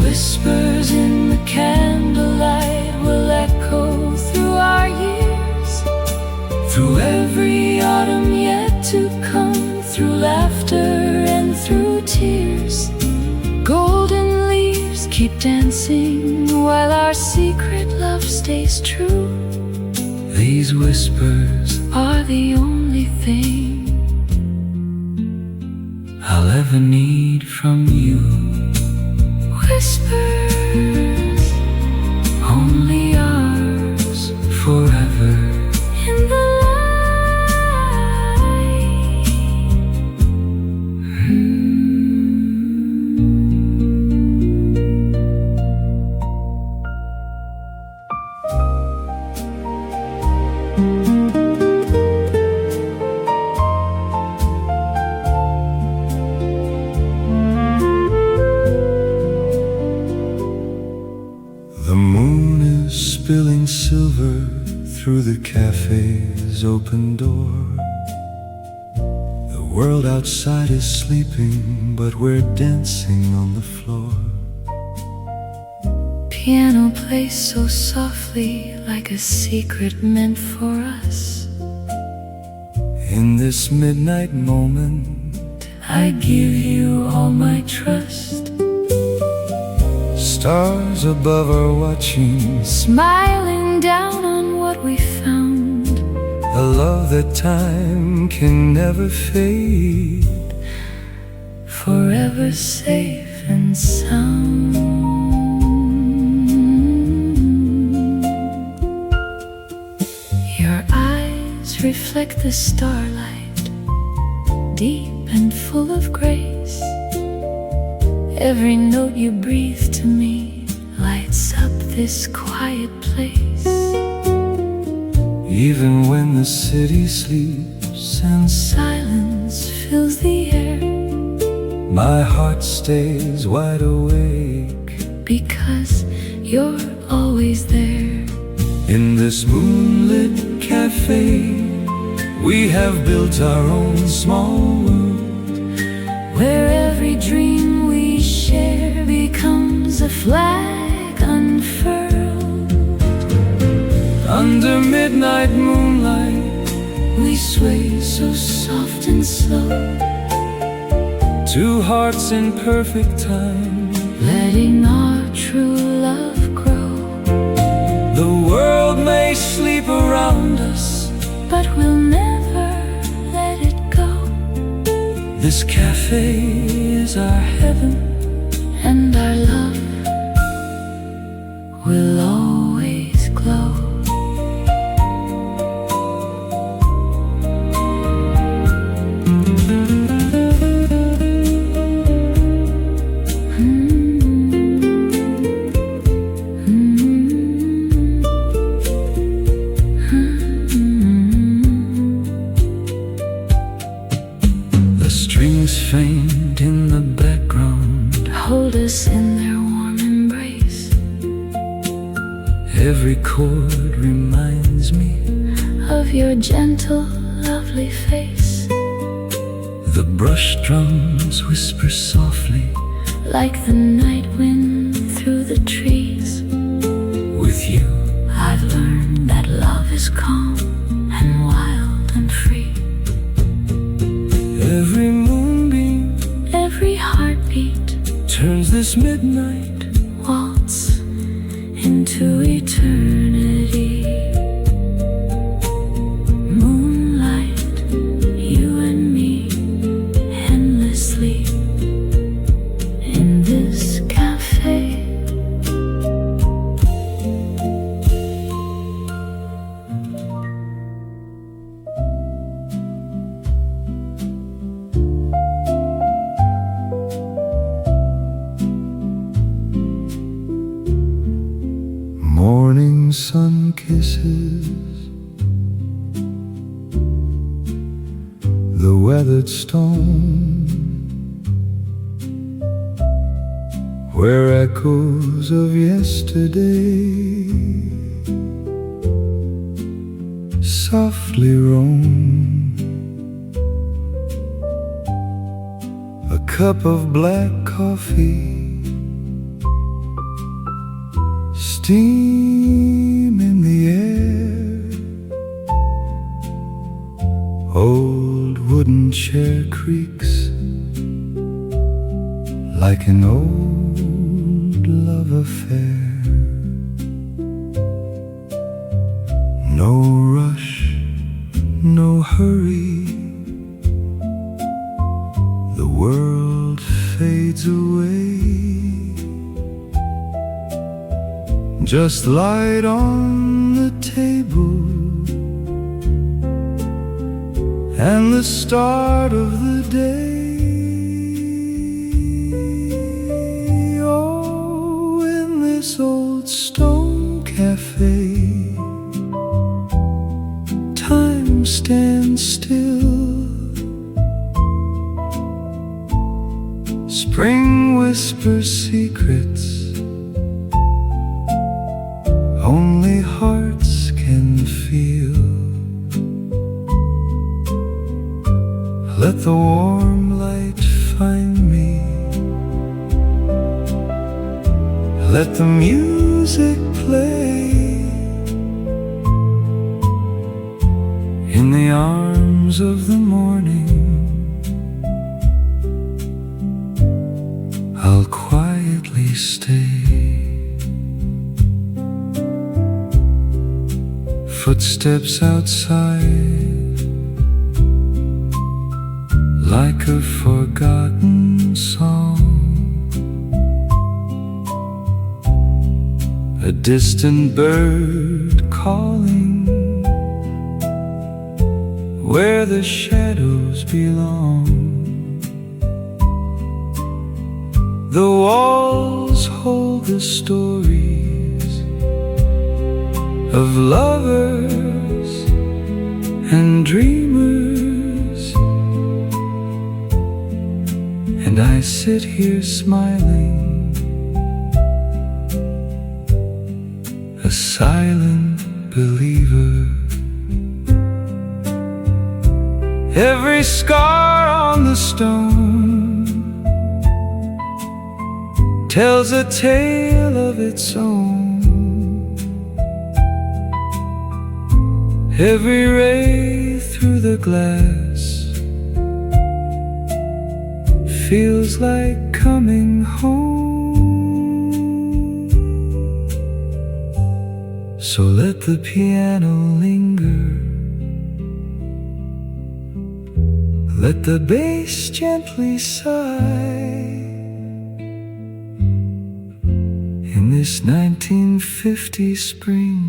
Whispers in the candlelight will echo through our years, through every autumn yet to come, through laughter and through tears. Golden leaves keep dancing while our secret love stays true. these whispers Are the only thing I'll ever need from you. whispers, only ours, Forever in the light. glistening silver through the cafe's open door. The world outside is sleeping, but we're dancing on the floor. Piano plays so softly, like a secret meant for us. In this midnight moment, I give you all my trust. stars above are watching, Smiling down on what we found. a love that time can never fade, Forever safe and sound. Your eyes reflect the starlight, deep and full of grace. Every note you breathe to me lights up this quiet place. even when the city sleeps and Silence fills the air, my heart stays wide awake. because you're always there. In this moonlit cafe, we have built our own small world, Where every dream we share becomes a flag unfurled. under midnight moonlight, We sway so soft and slow, two hearts in perfect time. letting our true love grow. The world may sleep around us, But we'll never let it go. this cafe is our heaven, And our love will always glow. the strings faint in the background, Hold us in their warm embrace. every chord reminds me Of your gentle, lovely face. the brush drums whisper softly. Like the night wind through the trees. With you, I've learned that love is calm and wild and free. every moonbeam Every heartbeat turns this midnight waltz into eternity. Moonlight, you and me, endlessly in this cafe. morning sun kisses the weathered stone, where echoes of yesterday softly roam. A cup of black coffee, steam in the air, old wooden chair creaks like an old love affair. No rush, no hurry, the world fades away. Just light on the table and the start of the day. Oh, in this old stone cafe, time stands still. Spring whispers secrets only hearts can feel. Let the warm light find me. Let the music play in the arms of the morning. I'll quietly stay. Footsteps outside, like a forgotten song. A distant bird calling, where the shadows belong. The walls hold the stories of lovers and dreamers, and I sit here smiling, a silent believer. Every scar on the stone tells a tale of its own. Every ray through the glass feels like coming home. So let the piano linger, let the bass gently sigh. In this 1950s spring,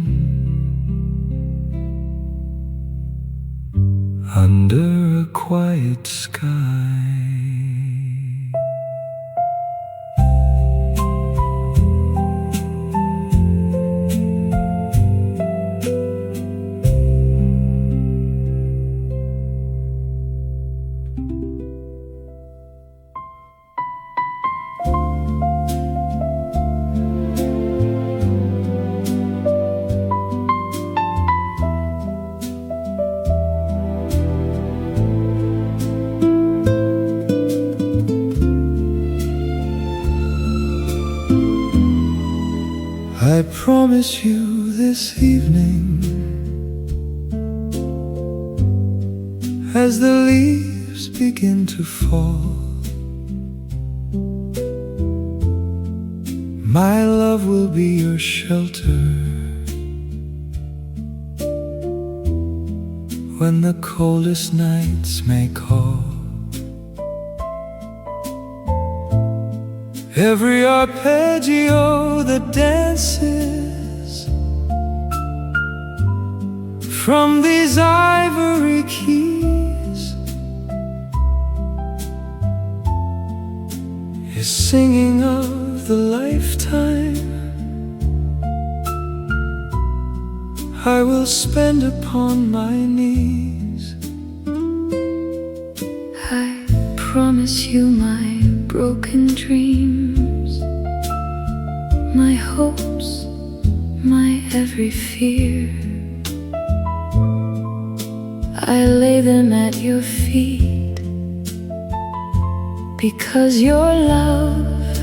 under a quiet sky. I promise you this evening, as the leaves begin to fall, my love will be your shelter when the coldest nights may call. Every arpeggio that dances from these ivory keys is singing of the lifetime I will spend upon my knees. I promise you my broken dreams, my hopes, my every fear. I lay them at your feet, because your love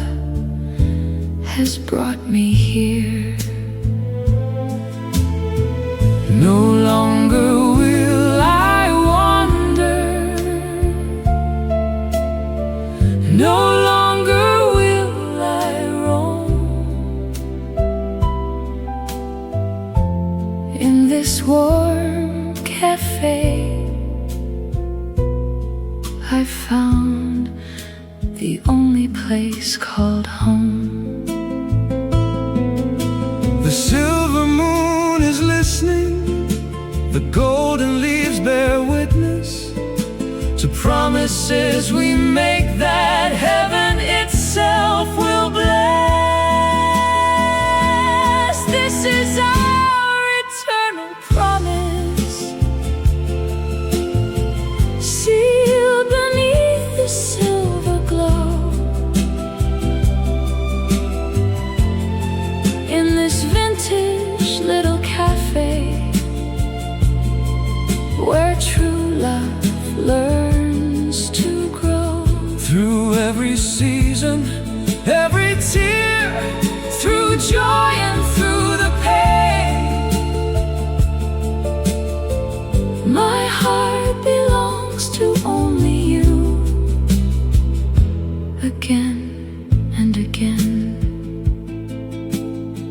has brought me here. No longer will I wander, no longer will I roam in this warm cafe. I found the only place called home. The silver moon is listening, the golden leaves bear witness to promises we make that heaven itself will bless. This is our eternal promise, sealed beneath the silver glow. In this vintage every tear, through joy and through the pain. My heart belongs to only you, again and again.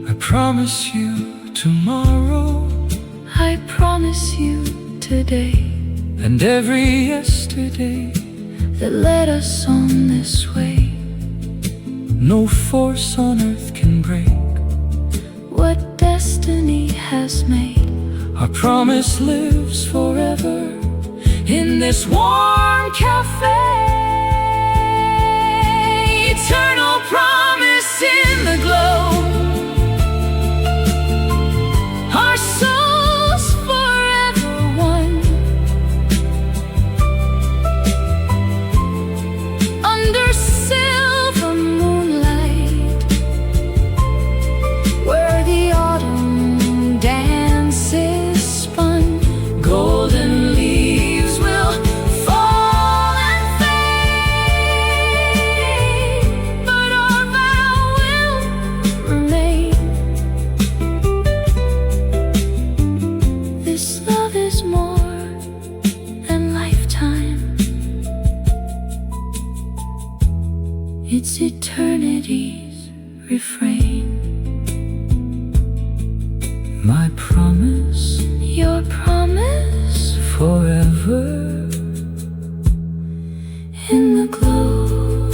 I promise you tomorrow, I promise you today, and every yesterday that led us on this way. No force on earth can break what destiny has made. our promise lives forever in this warm cafe. Eternal promise in the glow, Our souls forever one, under silver moonlight, where the autumn dances spun. golden leaves will Fall and fade, but our vow will remain. This love is more than lifetime, it's eternity's refrain. my promise Your promise forever in the glow.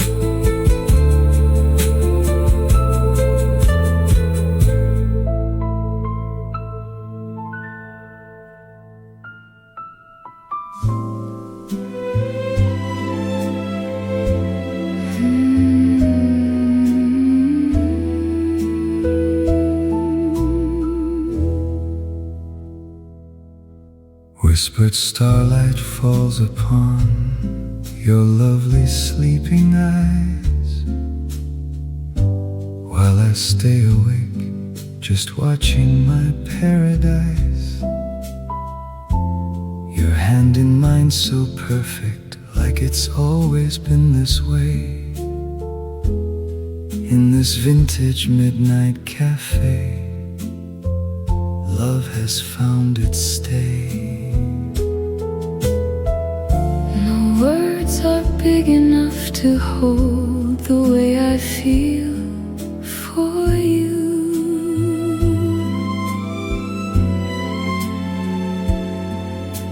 Whispered starlight falls upon your lovely sleeping eyes, while I stay awake just watching my paradise. Your hand in mine so perfect, like it's always been this way. In this vintage midnight cafe, love has found its stay. No words are big enough to hold the way I feel for you.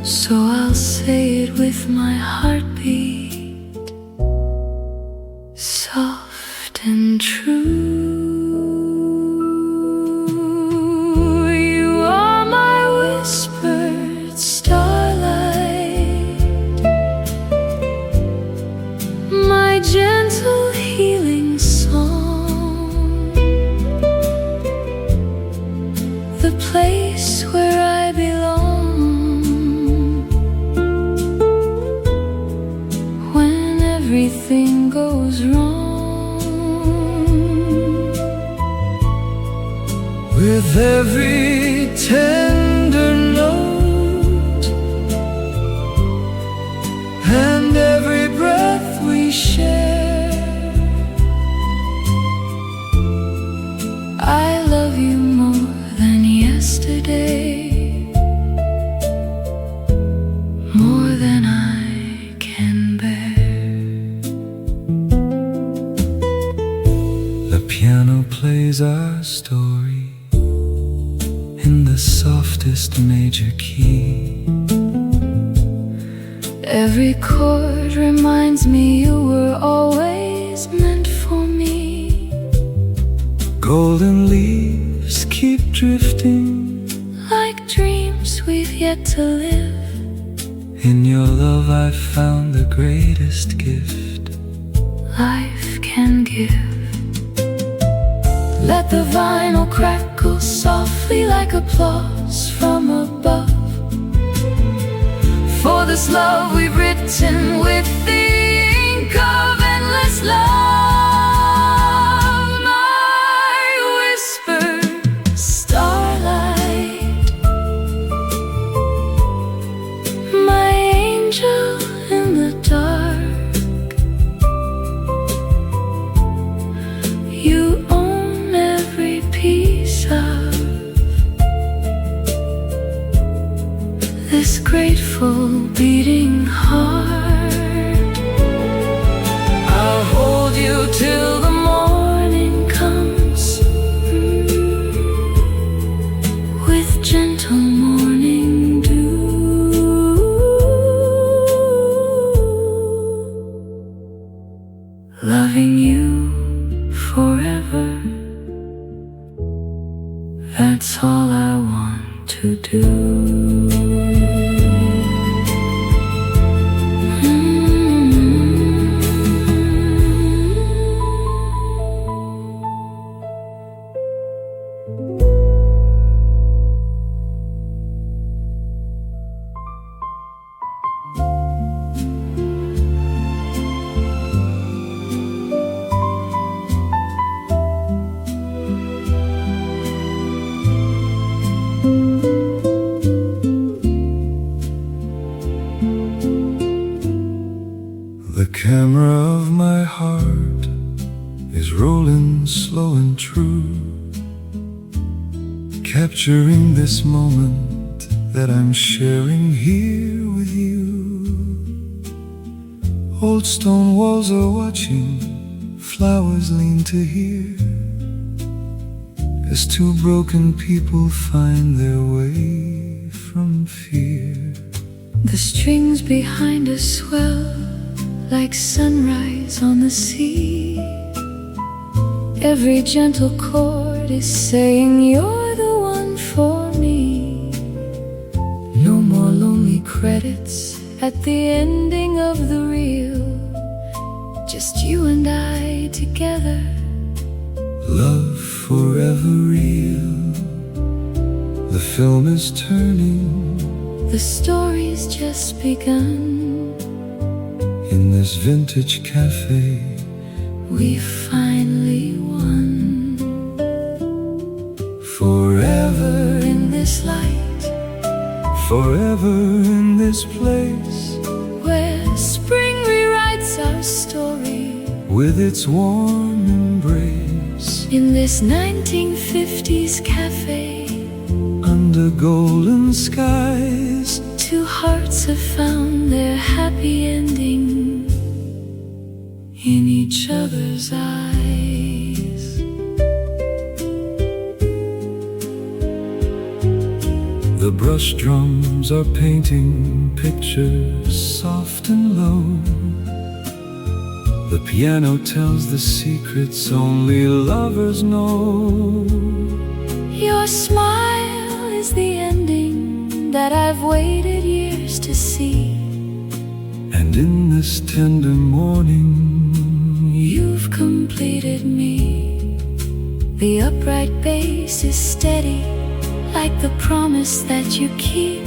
So I'll say it with my heartbeat, soft and true. You are my whispered starlight, my gentle healing song, the place where I belong when everything goes wrong. With every tender note and every breath we share, I love you more than yesterday, more than I can bear. the piano plays our story in the softest major key. Every chord reminds me you were always meant for me. Golden leaves keep drifting Like dreams we've yet to live. in your love. I found the greatest gift Life can give. Let the vinyl crackle softly like applause from above, for this love we've written with the ink of endless love. My whispered starlight, my angel in the dark, That's all I want to do. The camera of my heart is rolling slow and true, capturing this moment that I'm sharing here with you. Old stone walls are watching, flowers lean to hear, as two broken people find their way from fear. The strings behind us swell like sunrise on the sea. Every gentle chord is saying you're the one for me. No more lonely credits at the ending of the reel, just you and I together, love forever real. The film is turning, the story's just begun. In this vintage cafe, we finally won. Forever in this light, forever in this place, where spring rewrites our story with its warm embrace. In this 1950s cafe, under golden skies, two hearts have found their happy ending in each other's eyes. The brush drums are painting pictures soft and low. The piano tells the secrets only lovers know. Your smile is the ending that I've waited years to see. And in this tender morning, you've completed me. The upright bass is steady, like the promise that you keep.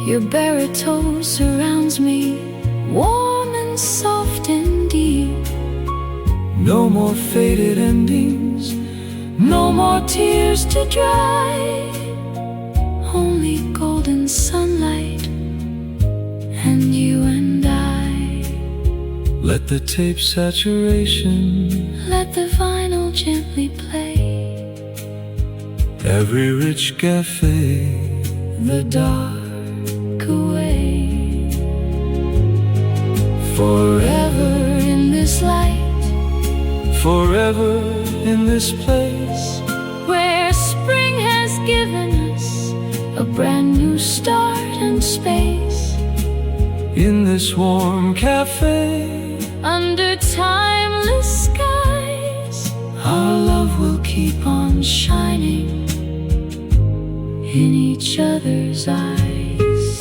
Your baritone surrounds me, warm and soft and deep. no more faded endings, no more tears to dry, only golden sunlight and you and I. let the tape saturation, let the vinyl gently play. Every rich cafe, the dark away. forever, in this light, forever in this place, where spring has given us a brand new start and space. in this warm cafe, under timeless skies, our love will keep on shining in each other's eyes.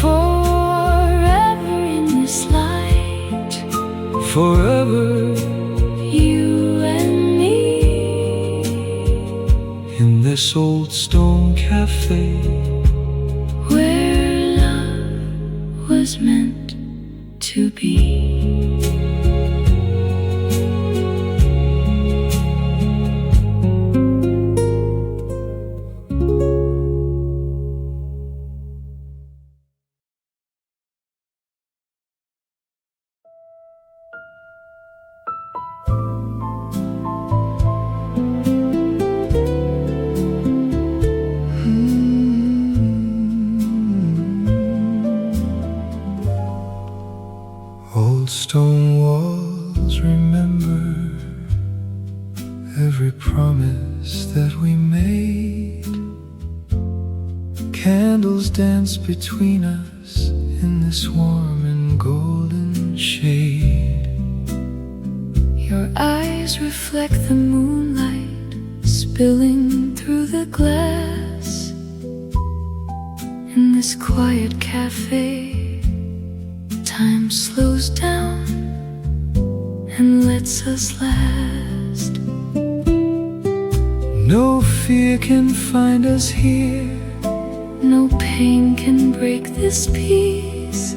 Forever in this light, forever you and me. in this old stone cafe, where love was meant to be. Old stone walls remember every promise that we made. Candles dance between us in this warm and golden shade. Your eyes reflect the moonlight spilling through the glass. In this quiet cafe, time slows down and lets us last. No fear can find us here, no pain can break this peace.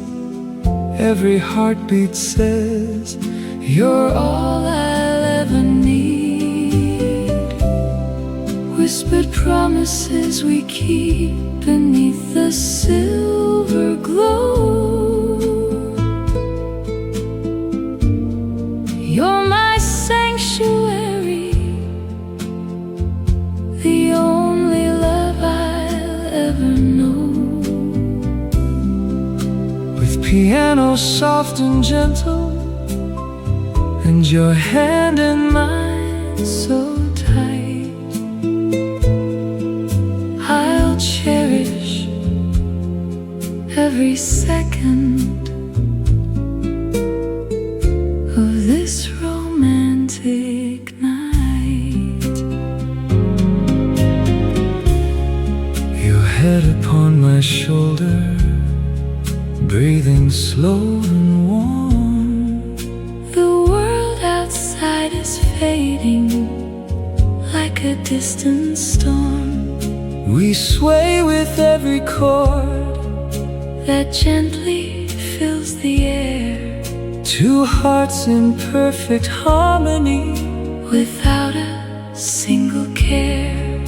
Every heartbeat says, you're all I'll ever need. Whispered promises we keep beneath the silver glow. You're my sanctuary, the only love I'll ever know. With piano soft and gentle, and your hand in mine so tight, I'll cherish every second of this romantic night. Your head upon my shoulder, breathing slow and warm. The world outside is fading like a distant storm. We sway with every chord that gently fills the air. Two hearts in perfect harmony, without a single care.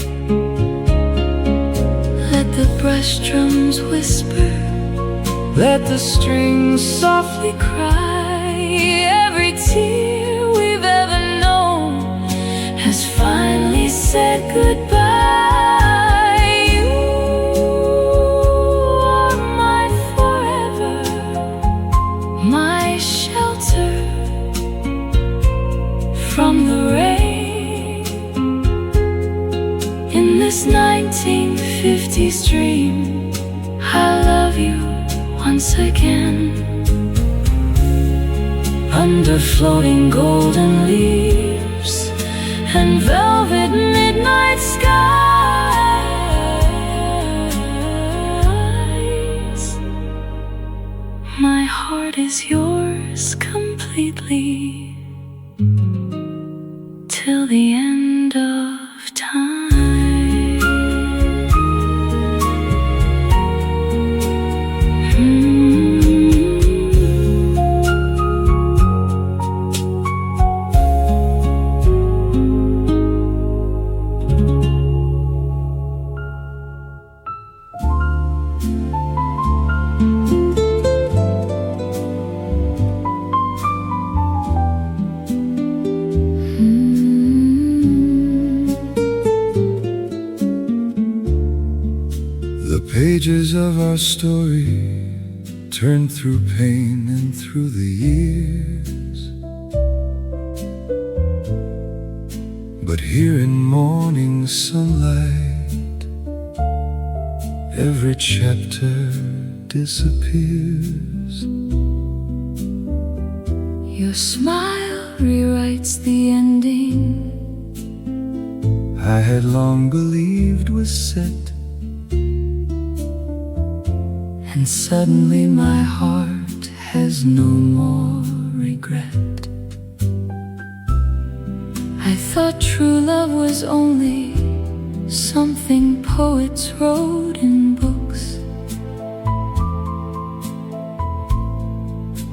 Let the brush drums whisper, let the strings softly cry. Every tear we've ever known has finally said goodbye. You are my forever, my shelter from the rain. In this 1950s dream, I love you once again. Under floating golden leaves and velvet midnight skies, my heart is yours completely till the end of time. The pages of our story turn through pain and through the years, but here in morning sunlight, every chapter disappears. Your smile rewrites the ending I had long believed was set, and suddenly my heart has no more regret. I thought true love was only something poets wrote in books,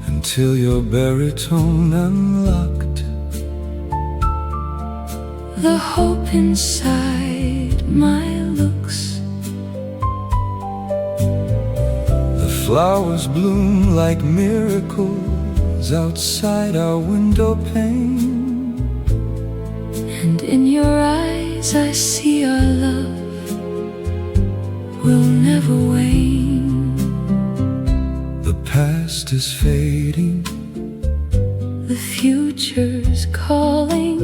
until your baritone unlocked the hope inside my looks. The flowers bloom like miracles outside our window pane, and in your eyes I see our love will never wane. The past is fading, the future's calling.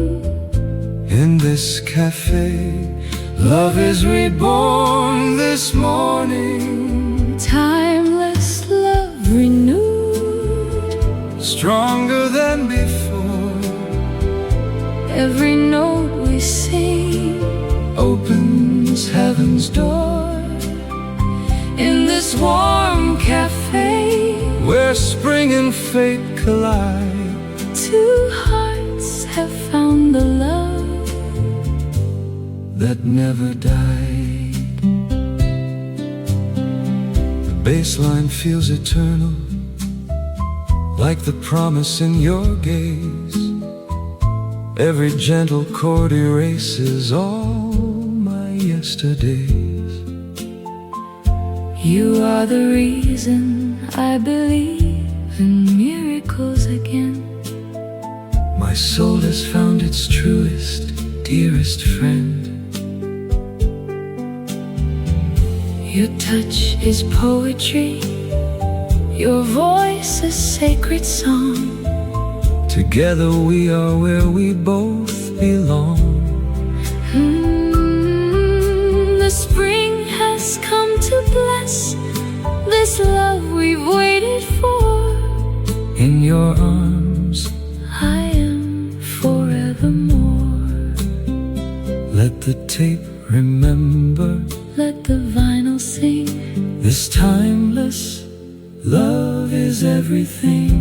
in this cafe, love is reborn this morning. Timeless love renewed, Stronger than before. every note we sing heaven's door. In this warm cafe, where spring and fate collide, two hearts have found the love that never died. The bass line feels eternal, like the promise in your gaze. Every gentle chord erases all my yesterdays. You are the reason I believe in miracles again. My soul has found its truest, dearest friend. Your touch is poetry, your voice a sacred song. Together we are where we both belong. The spring has come to bless this love we've waited for. In your arms I am forevermore. let the tape remember, Let the vinyl sing. this timeless love is everything.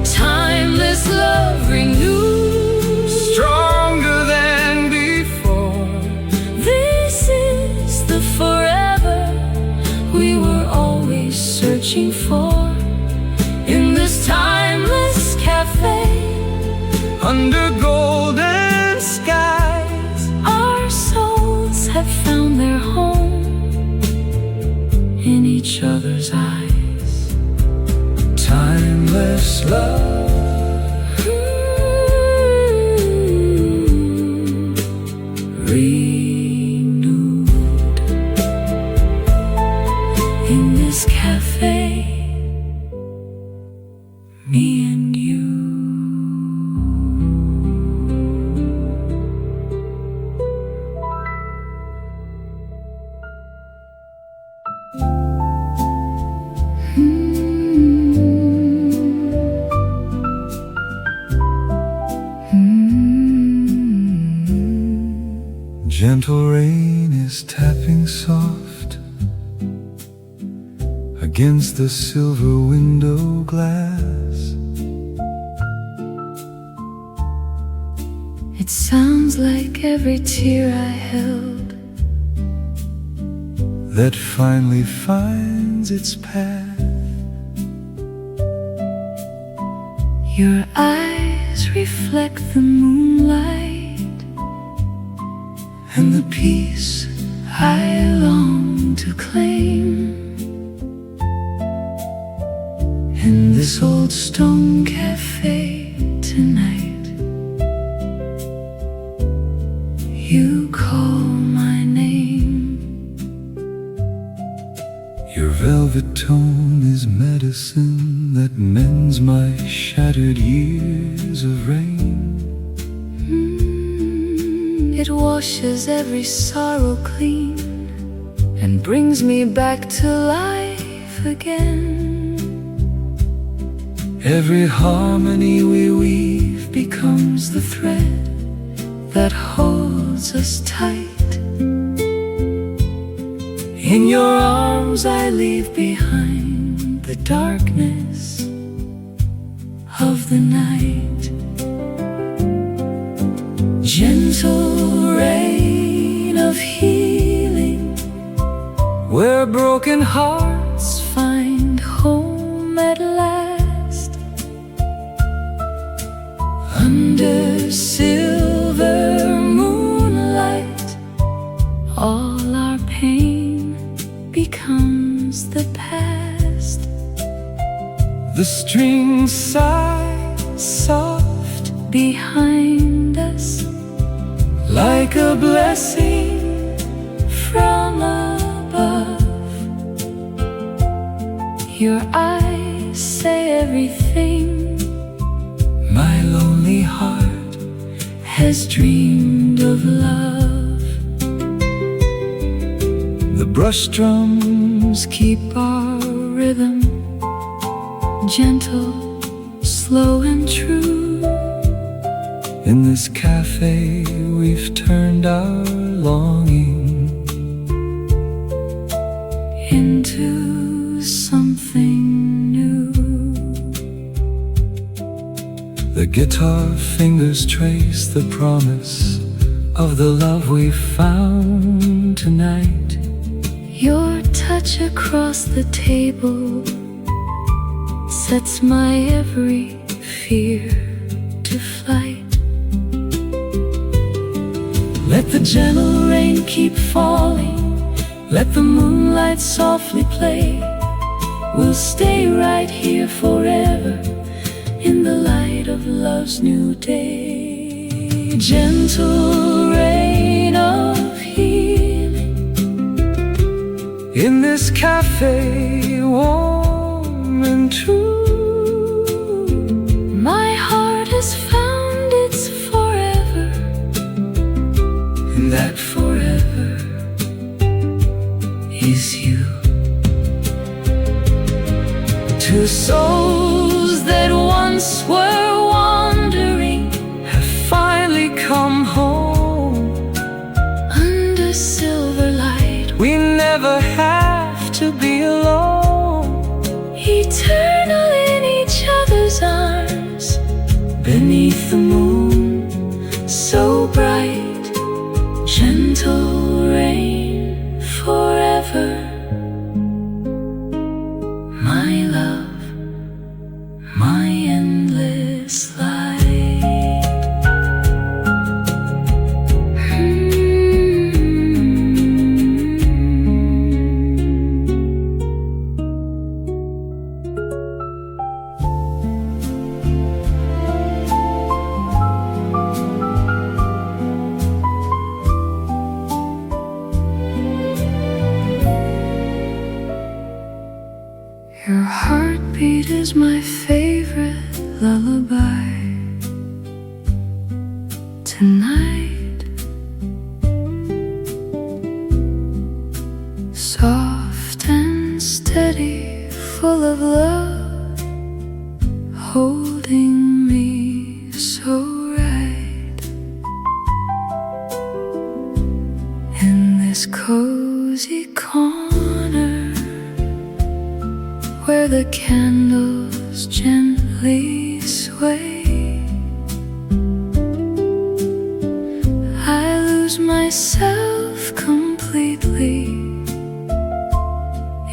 Timeless love renewed, Stronger than before. this is the forever we were always searching for. In this timeless cafe, Under golden skies, our souls have found their home in each other's eyes. timeless love. Renewed in this cafe, me and you. Gentle rain is tapping soft against the silver window glass. It sounds like every tear I held, that finally finds its path. your eyes reflect the moonlight And the peace I long to claim. In this old stone cafe tonight, you call my name. your velvet tone is medicine that mends my shattered years of rain. It washes every sorrow clean and brings me back to life again. Every harmony we weave becomes the thread That holds us tight. in your Arms I leave behind the darkness of the night. Gentle rain of healing, where broken hearts find home at last. Under silver moonlight, all our pain becomes the past. the strings sigh Soft behind us, like a blessing. from above. Your eyes say everything My lonely heart has dreamed of love. The brush drums Keep our rhythm gentle, slow and true. in this cafe we've turned our longing into something new. The guitar fingers trace the promise of the love we found tonight. Your touch across the table sets my every fear to flight. Let the gentle rain keep falling, let the moonlight softly play. We'll stay right here forever in the light of love's new day. Gentle rain of healing In this cafe, warm and true, my heart has found its forever, and that forever is you. two souls that once were wandering Have finally come home. under silver light. We never have to be alone. Eternal in each other's arms, Beneath the moon, so bright. Gentle rain forever, my love, my endless light. Your heartbeat is my favorite lullaby. Tonight, soft and steady, full of love, holding me so right. In this cozy corner where the candles gently sway, I lose myself completely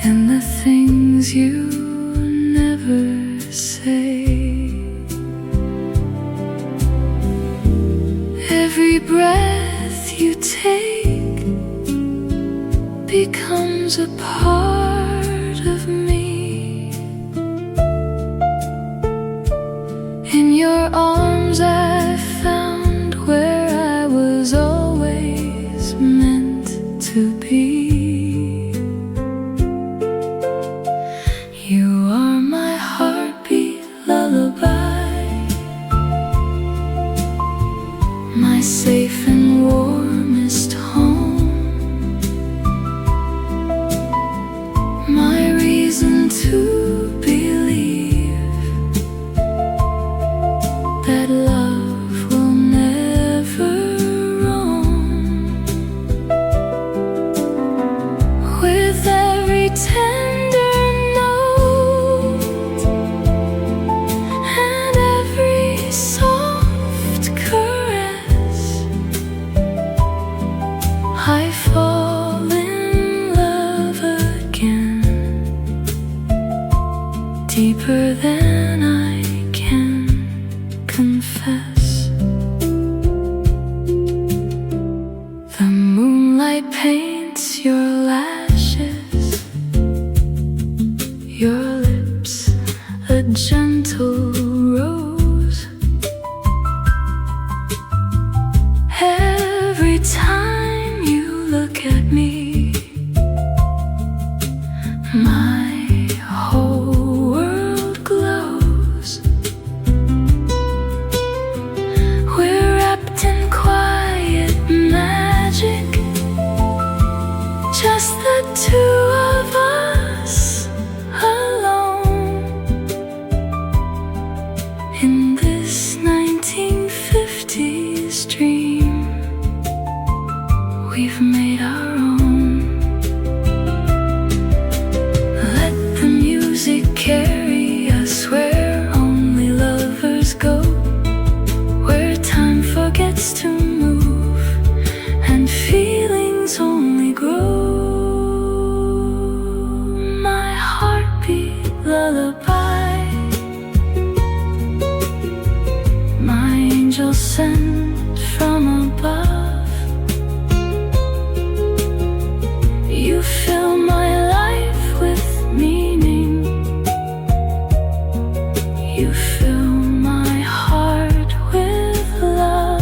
in the things you never say. Every breath you take becomes a part of me. In your arms I found where I was always meant to be. You are my heartbeat lullaby, my safe and warmest home, my reason to believe that love will never roam. With every tender note and every soft caress, I fall in love again, deeper than I can confess. starts to move and feelings only grow. My heartbeat lullaby, my angel sent from above. You fill my life with meaning. You fill my heart with love.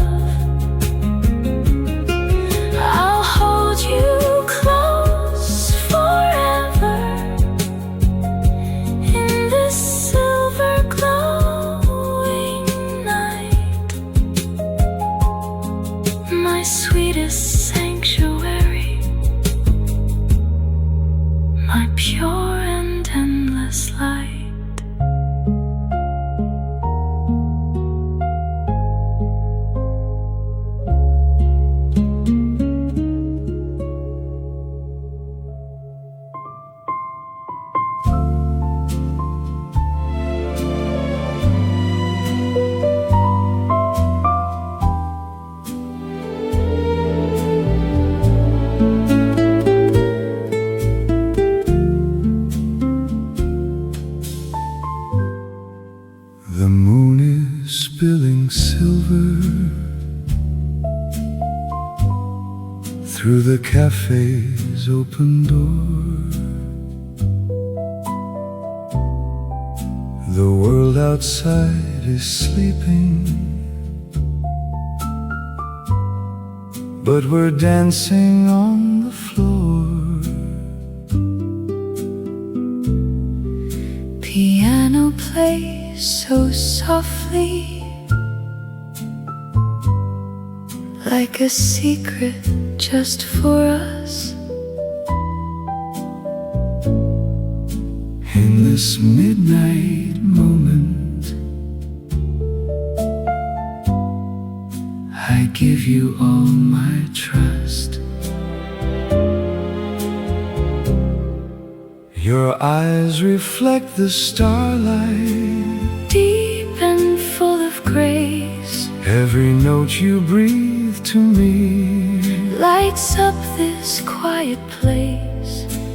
I'll hold you close forever in this silver glowing night. My sweetest sanctuary, my pure and endless light. The moon is spilling silver through the cafe's open door. The world outside is sleeping, but we're dancing on the floor. Piano plays so softly, like a secret just for us. In this midnight moment, I give you all my trust. Your eyes reflect the starlight, Deep and full of grace, every note you breathe to me. lights up this quiet place.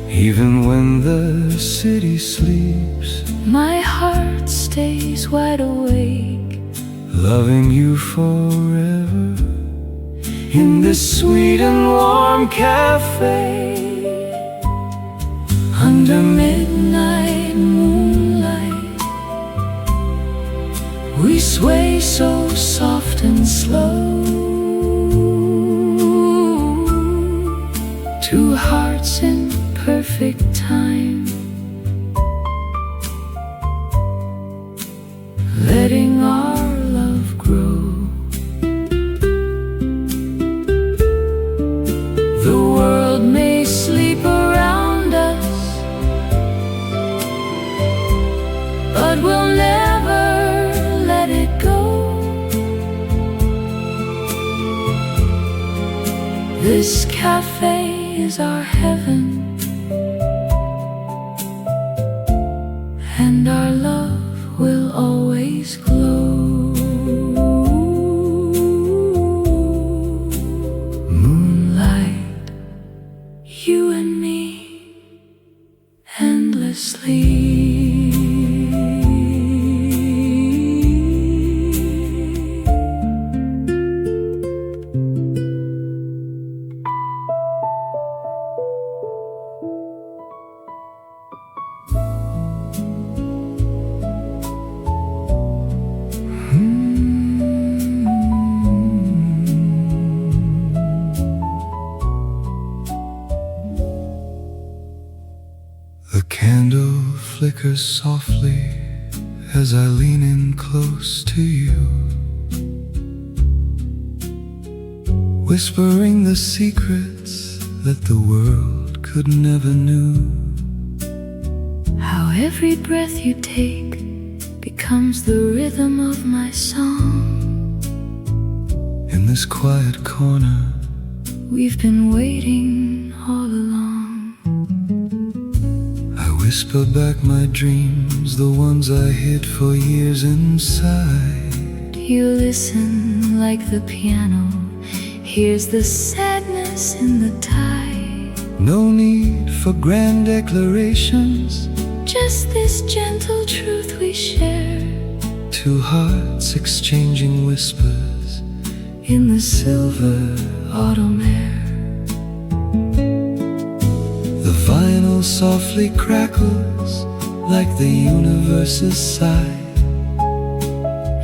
Even when the city sleeps, My heart stays wide awake, loving you forever. In this sweet and warm cafe, under midnight moonlight, we sway so soft and slow. Two hearts in perfect time, letting our love grow. The world may sleep around us, but we'll never let it go. This cafe is our heaven, and our love will always glow. Moonlight, you and me, endlessly. The candle flickers softly as I lean in close to you, whispering the secrets that the world could never knew. How every breath you take becomes the rhythm of my song. In this quiet corner, we've been waiting all along. I whisper back my dreams, the ones I hid for years inside. You listen like the piano hears the sadness in the tide. No need for grand declarations, just this gentle truth we share. Two hearts exchanging whispers In the silver autumn air. The vinyl softly crackles like the universe's sigh,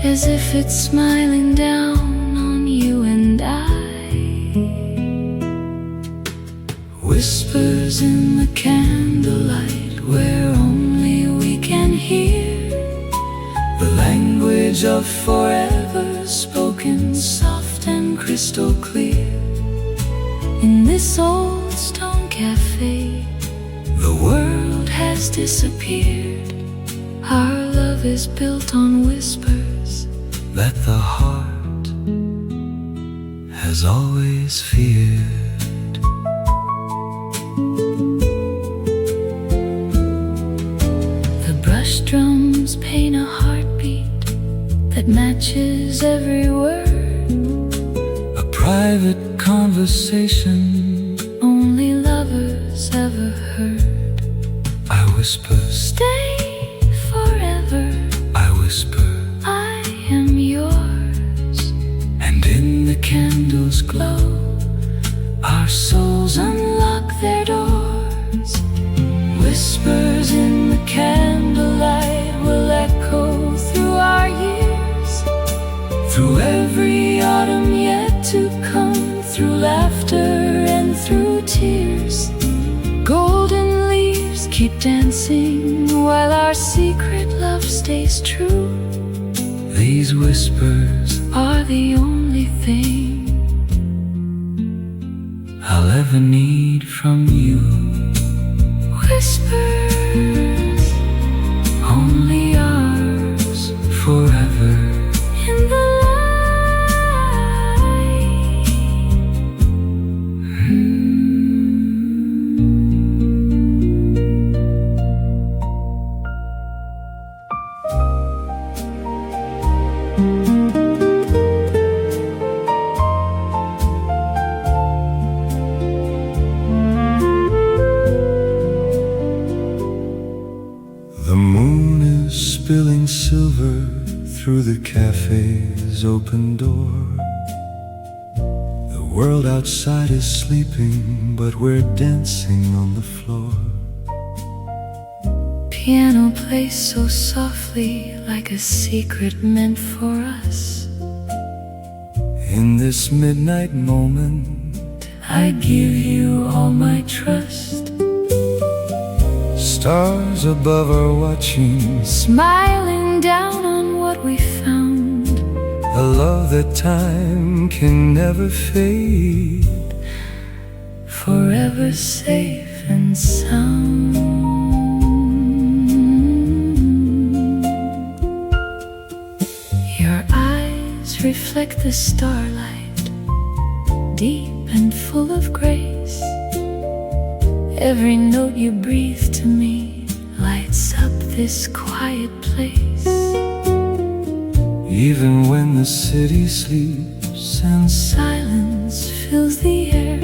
as if it's smiling down on you and I. Whispers in the candlelight where only we can hear the language of forever spoken soft and crystal clear. In this old stone cafe, The world has disappeared. Our love is built on whispers that the heart has always feared. The brush drums paint a heartbeat that matches every word. A private conversation Only lovers ever heard. I whisper, Stay forever, I whisper, I am yours. and in the candle's glow Our souls unlock their doors. Whispers in the candlelight will echo through our years, through every autumn yet to come, through laughter and through tears. Golden leaves keep dancing while our secret love stays true. these whispers Are the only thing I'll ever need from you. whispers, Only ours forever. in the light. The moon is spilling silver through the cafe's open door. The world outside is sleeping, but we're dancing on the floor. Piano plays so softly like a secret meant for us. In this midnight moment, I give you all my trust. stars above are watching, Smiling down on what we found. a love that time can never fade. Forever safe and sound. Your eyes reflect the starlight, deep and full of grace. Every note you breathe to me lights up this quiet place. Even when the city sleeps and Silence fills the air,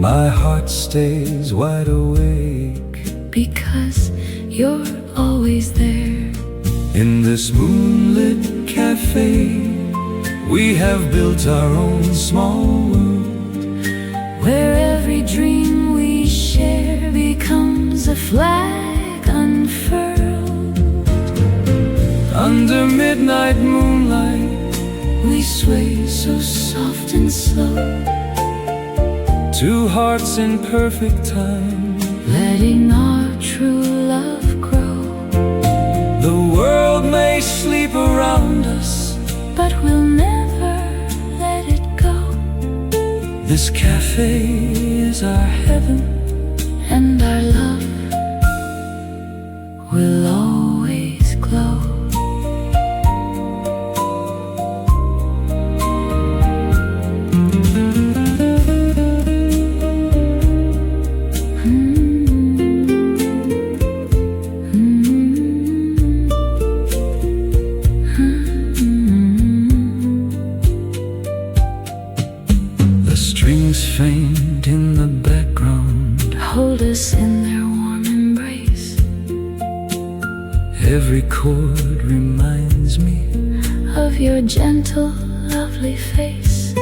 my heart stays wide awake. because you're always there. In this moonlit cafe, we have built our own small world, Where every dream we share becomes a flag unfurled. under midnight moonlight. We sway so soft and slow, Two hearts in perfect time. letting our true love grow. The world may sleep around us, But we'll never let it go. this cafe is our heaven, And our love will always glow. us in their warm embrace. Every chord reminds me Of your gentle, lovely face.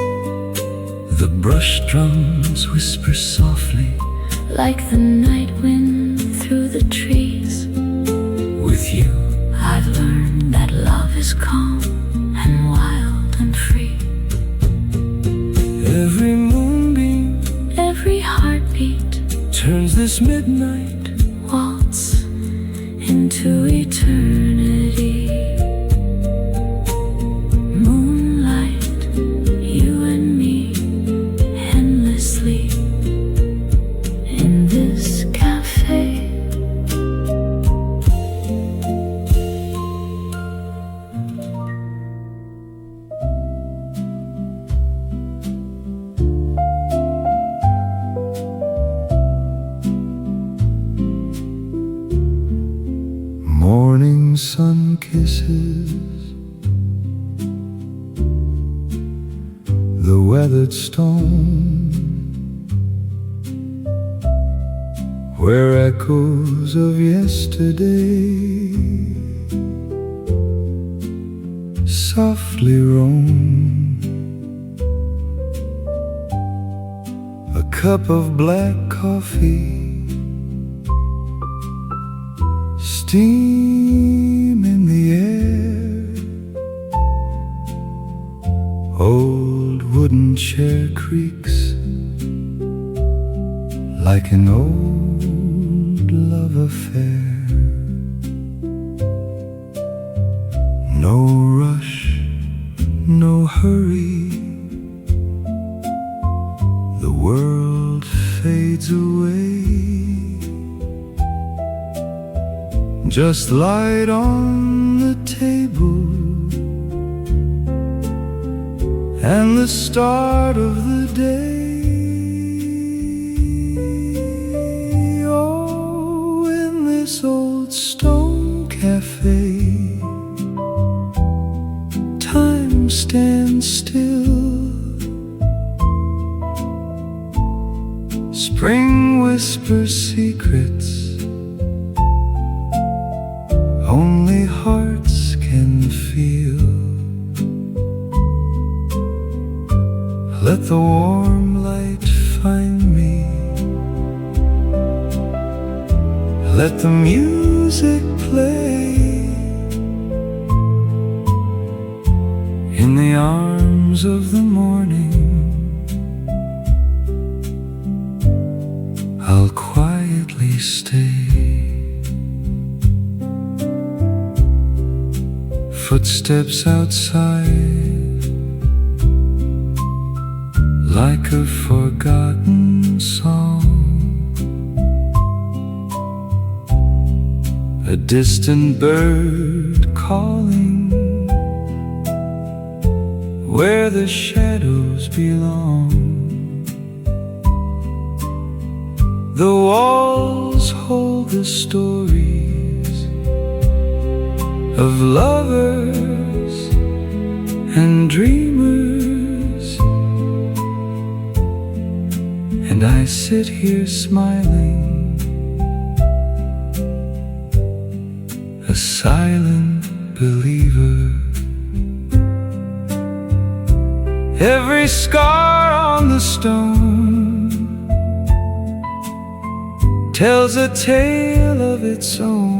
the brush drums whisper softly. Like the night wind through the trees. With you I've learned that love is calm and wild and free. every moonbeam Every heartbeat turns this midnight waltz into eternity. Moonlight, you and me, endlessly in this cafe. morning sun kisses the weathered stone, where echoes of yesterday softly roam. A cup of black coffee, steam in the air, old wooden chair creaks like an old love affair. No rush, no hurry, the world fades away. Just light on the table and the start of the day. Oh, in this old stone cafe, time stands still. Spring whispers secrets only hearts can feel. Let the warm light find me. Let the music play in the arms of the morning. I'll quietly stay. Footsteps outside, like a forgotten song. A distant bird calling, where the shadows belong. The walls hold the stories of lovers and dreamers, and I sit here smiling, a silent believer. Every scar on the stone tells a tale of its own.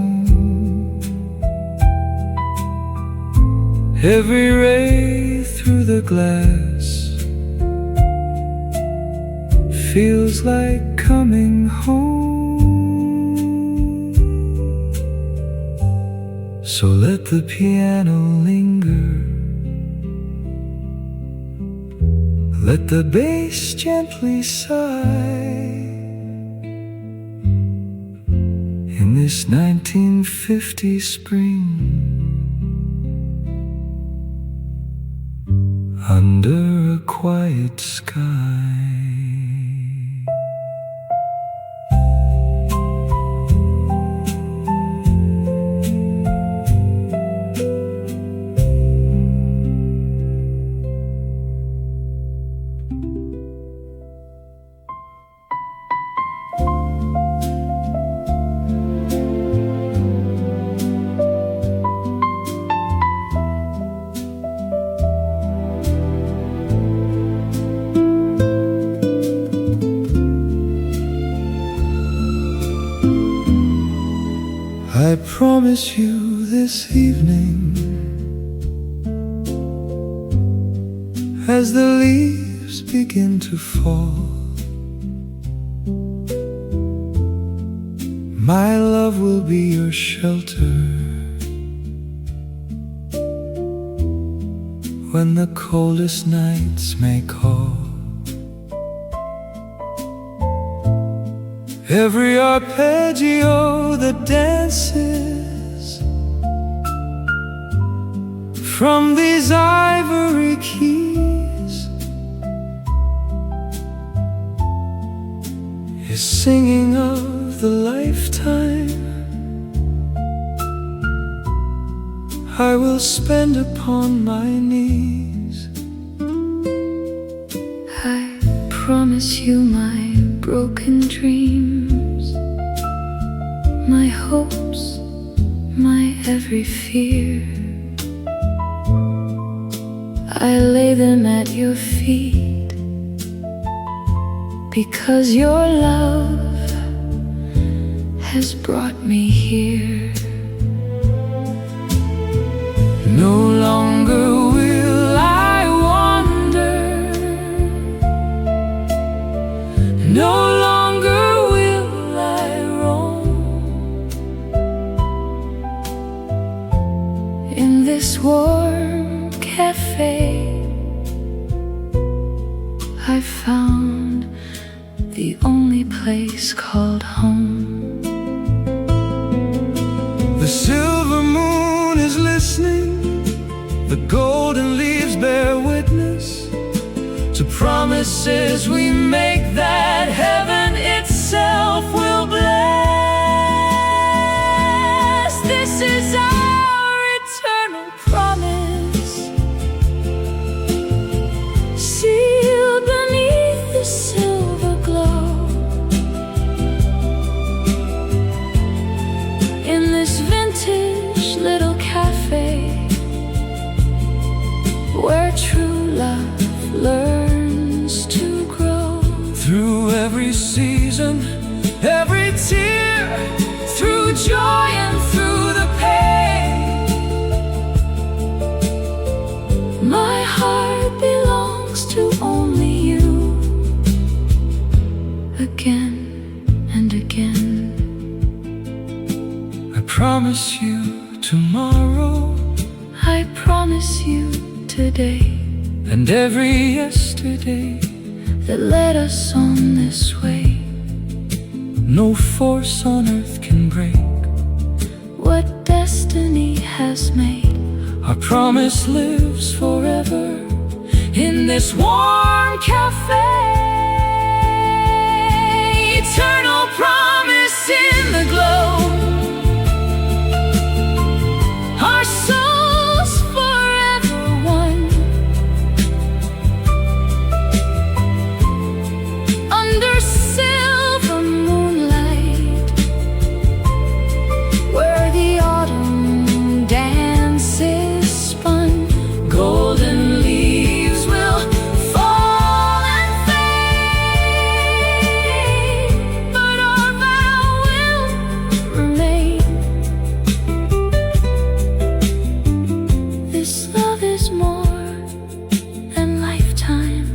Every ray through the glass feels like coming home. So let the piano linger, let the bass gently sigh in this 1950s spring, under a quiet sky. promise you this evening, as the leaves begin to fall, my love will be your shelter when the coldest nights may call. Every arpeggio that dances from these ivory keys is singing of the lifetime I will spend upon my knees. I promise you my broken dreams, my hopes, my every fear. I lay them at your feet, because your love has brought me here. No longer will I wander, no longer will I roam. In this warm cafe, I found the only place called home. The silver moon is listening, the golden leaves bear witness to promises we make that heaven itself will bless. This is our eternal promise, sealed beneath the silver glow. In this vintage little cafe, where true love learns to grow. Through every season, every tear, through joy and through the pain, my heart belongs to only you. Again and again, I promise you tomorrow, I promise you today, and every yesterday that led us on this way. No force on earth can break what destiny has made. Our promise lives forever in this warm cafe. Eternal promise in the glow. Our souls forever one, under silver moonlight, where the autumn dances spun. Golden leaves will fall and fade, but our vow will remain. This love is more than lifetime,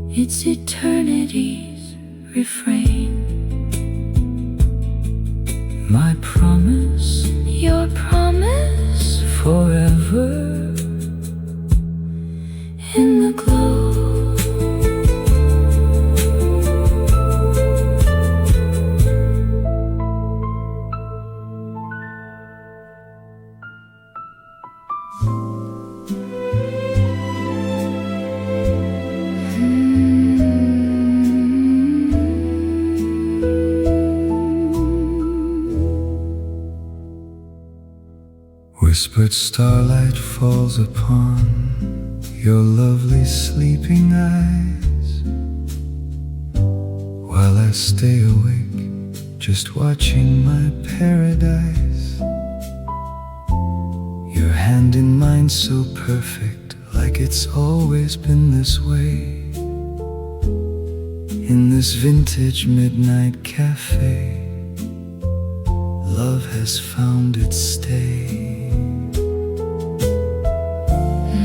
it's eternity's refrain. My promise, your promise, forever in the glow. Whispered starlight falls upon your lovely sleeping eyes, while I stay awake just watching my paradise. Your hand in mine so perfect, like it's always been this way. In this vintage midnight cafe, love has found its stay.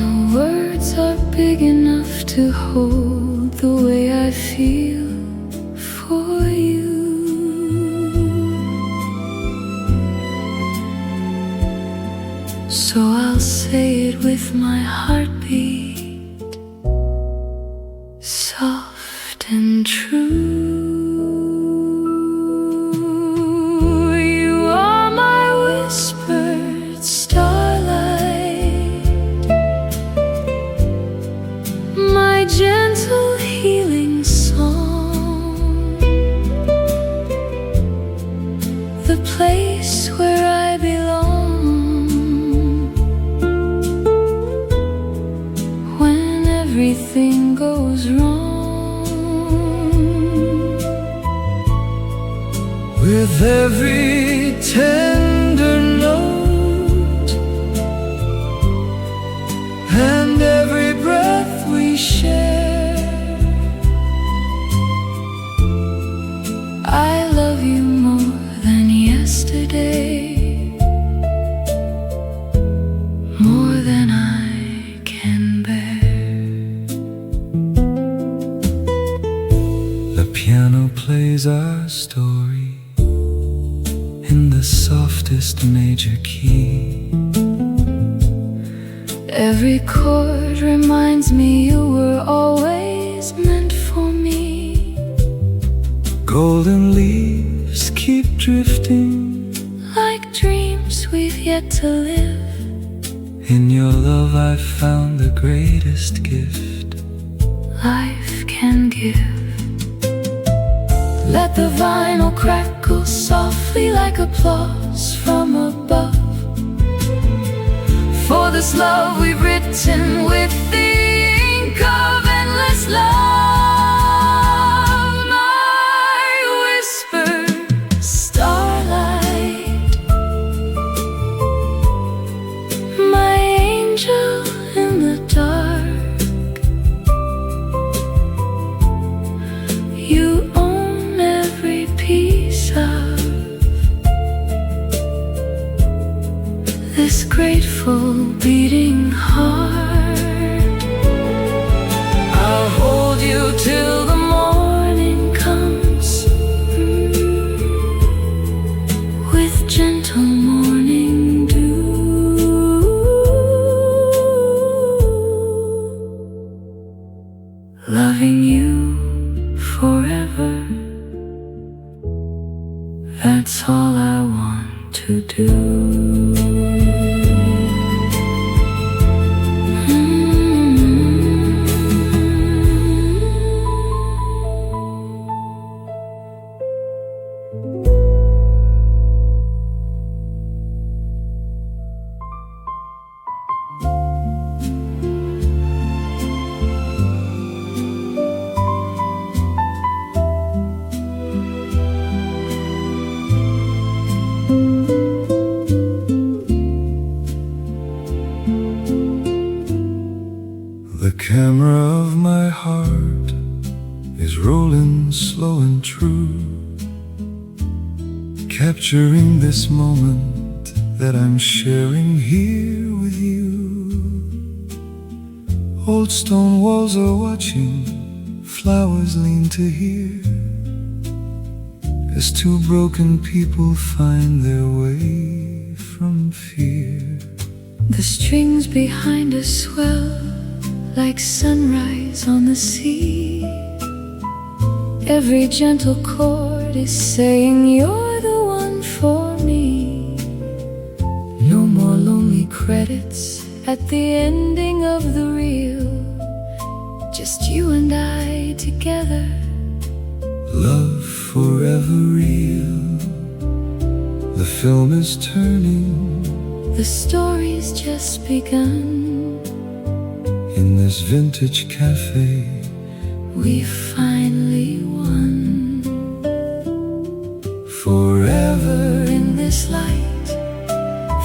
No words are big enough to hold the way I feel for you. So I'll say it with my heartbeat, soft and true. You are my whispered starlight, my gentle healing song, the place where I belong. When everything goes wrong, with every tender note and every breath we share, I love you more than yesterday, more than I can bear. The piano plays our story in the softest major key. Every chord reminds me you were always meant for me. Golden leaves keep drifting Like dreams we've yet to live. in your love. I found the greatest gift Life can give. Let the vinyl crackle softly like applause from above, for this love we've written with the ink of endless love. My whispered starlight, my angel in the dark, you own every piece of this grateful beating heart. I'll hold you till the Morning comes with gentle morning dew. Loving you forever, that's all I want to do. The camera of my heart is rolling slow and true, capturing this moment that I'm sharing here with you. Old stone walls are watching, flowers lean to hear, as two broken people find their way from fear. The strings behind us swell like sunrise on the sea. Every gentle chord is saying you're the one for me. No more lonely credits at the ending of the reel, just you and I together. Love forever real. The film is turning, the story's just begun. In this vintage cafe we finally won. Forever in this light,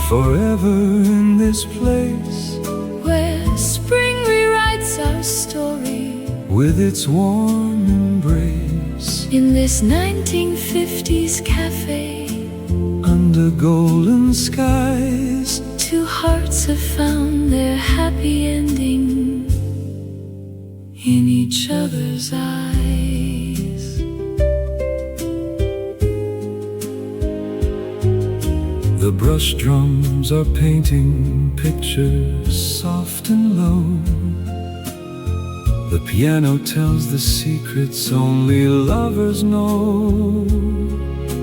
forever in this place, where spring rewrites our story with its warm embrace. In this 1950s cafe, under golden skies. Two hearts have found their happy ending in each other's eyes. The brush drums are painting pictures soft and low. The piano tells the secrets only lovers know.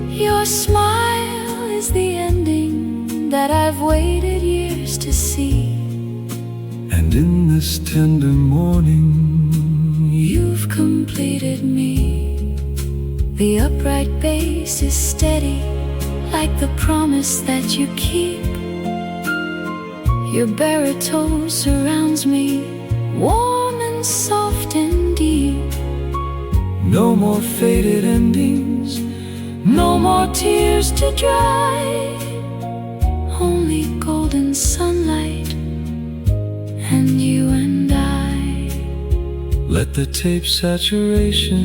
Your smile is the ending that I've waited years to see. And in this tender morning, you've completed me. The upright bass is steady, like the promise that you keep. Your baritone surrounds me, warm and soft and deep. no more faded endings, No more tears to dry, only golden sunlight and you and I. let the tape saturation,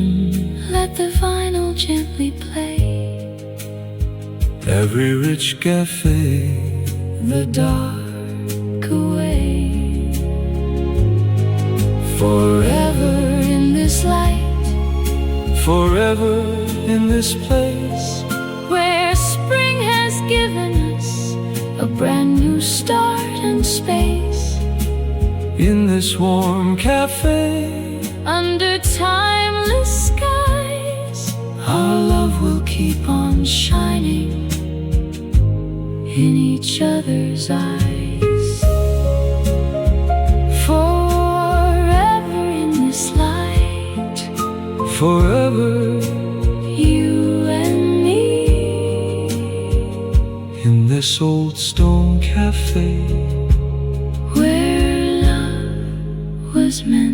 Let the vinyl gently play. every rich café, The dark away. forever, In this light, forever in this place, where spring has given us a brand new start and space. in this warm cafe, Under timeless skies, our love will keep on shining in each other's eyes. Forever in this light, forever you and me. in this old stone cafe, Where love was meant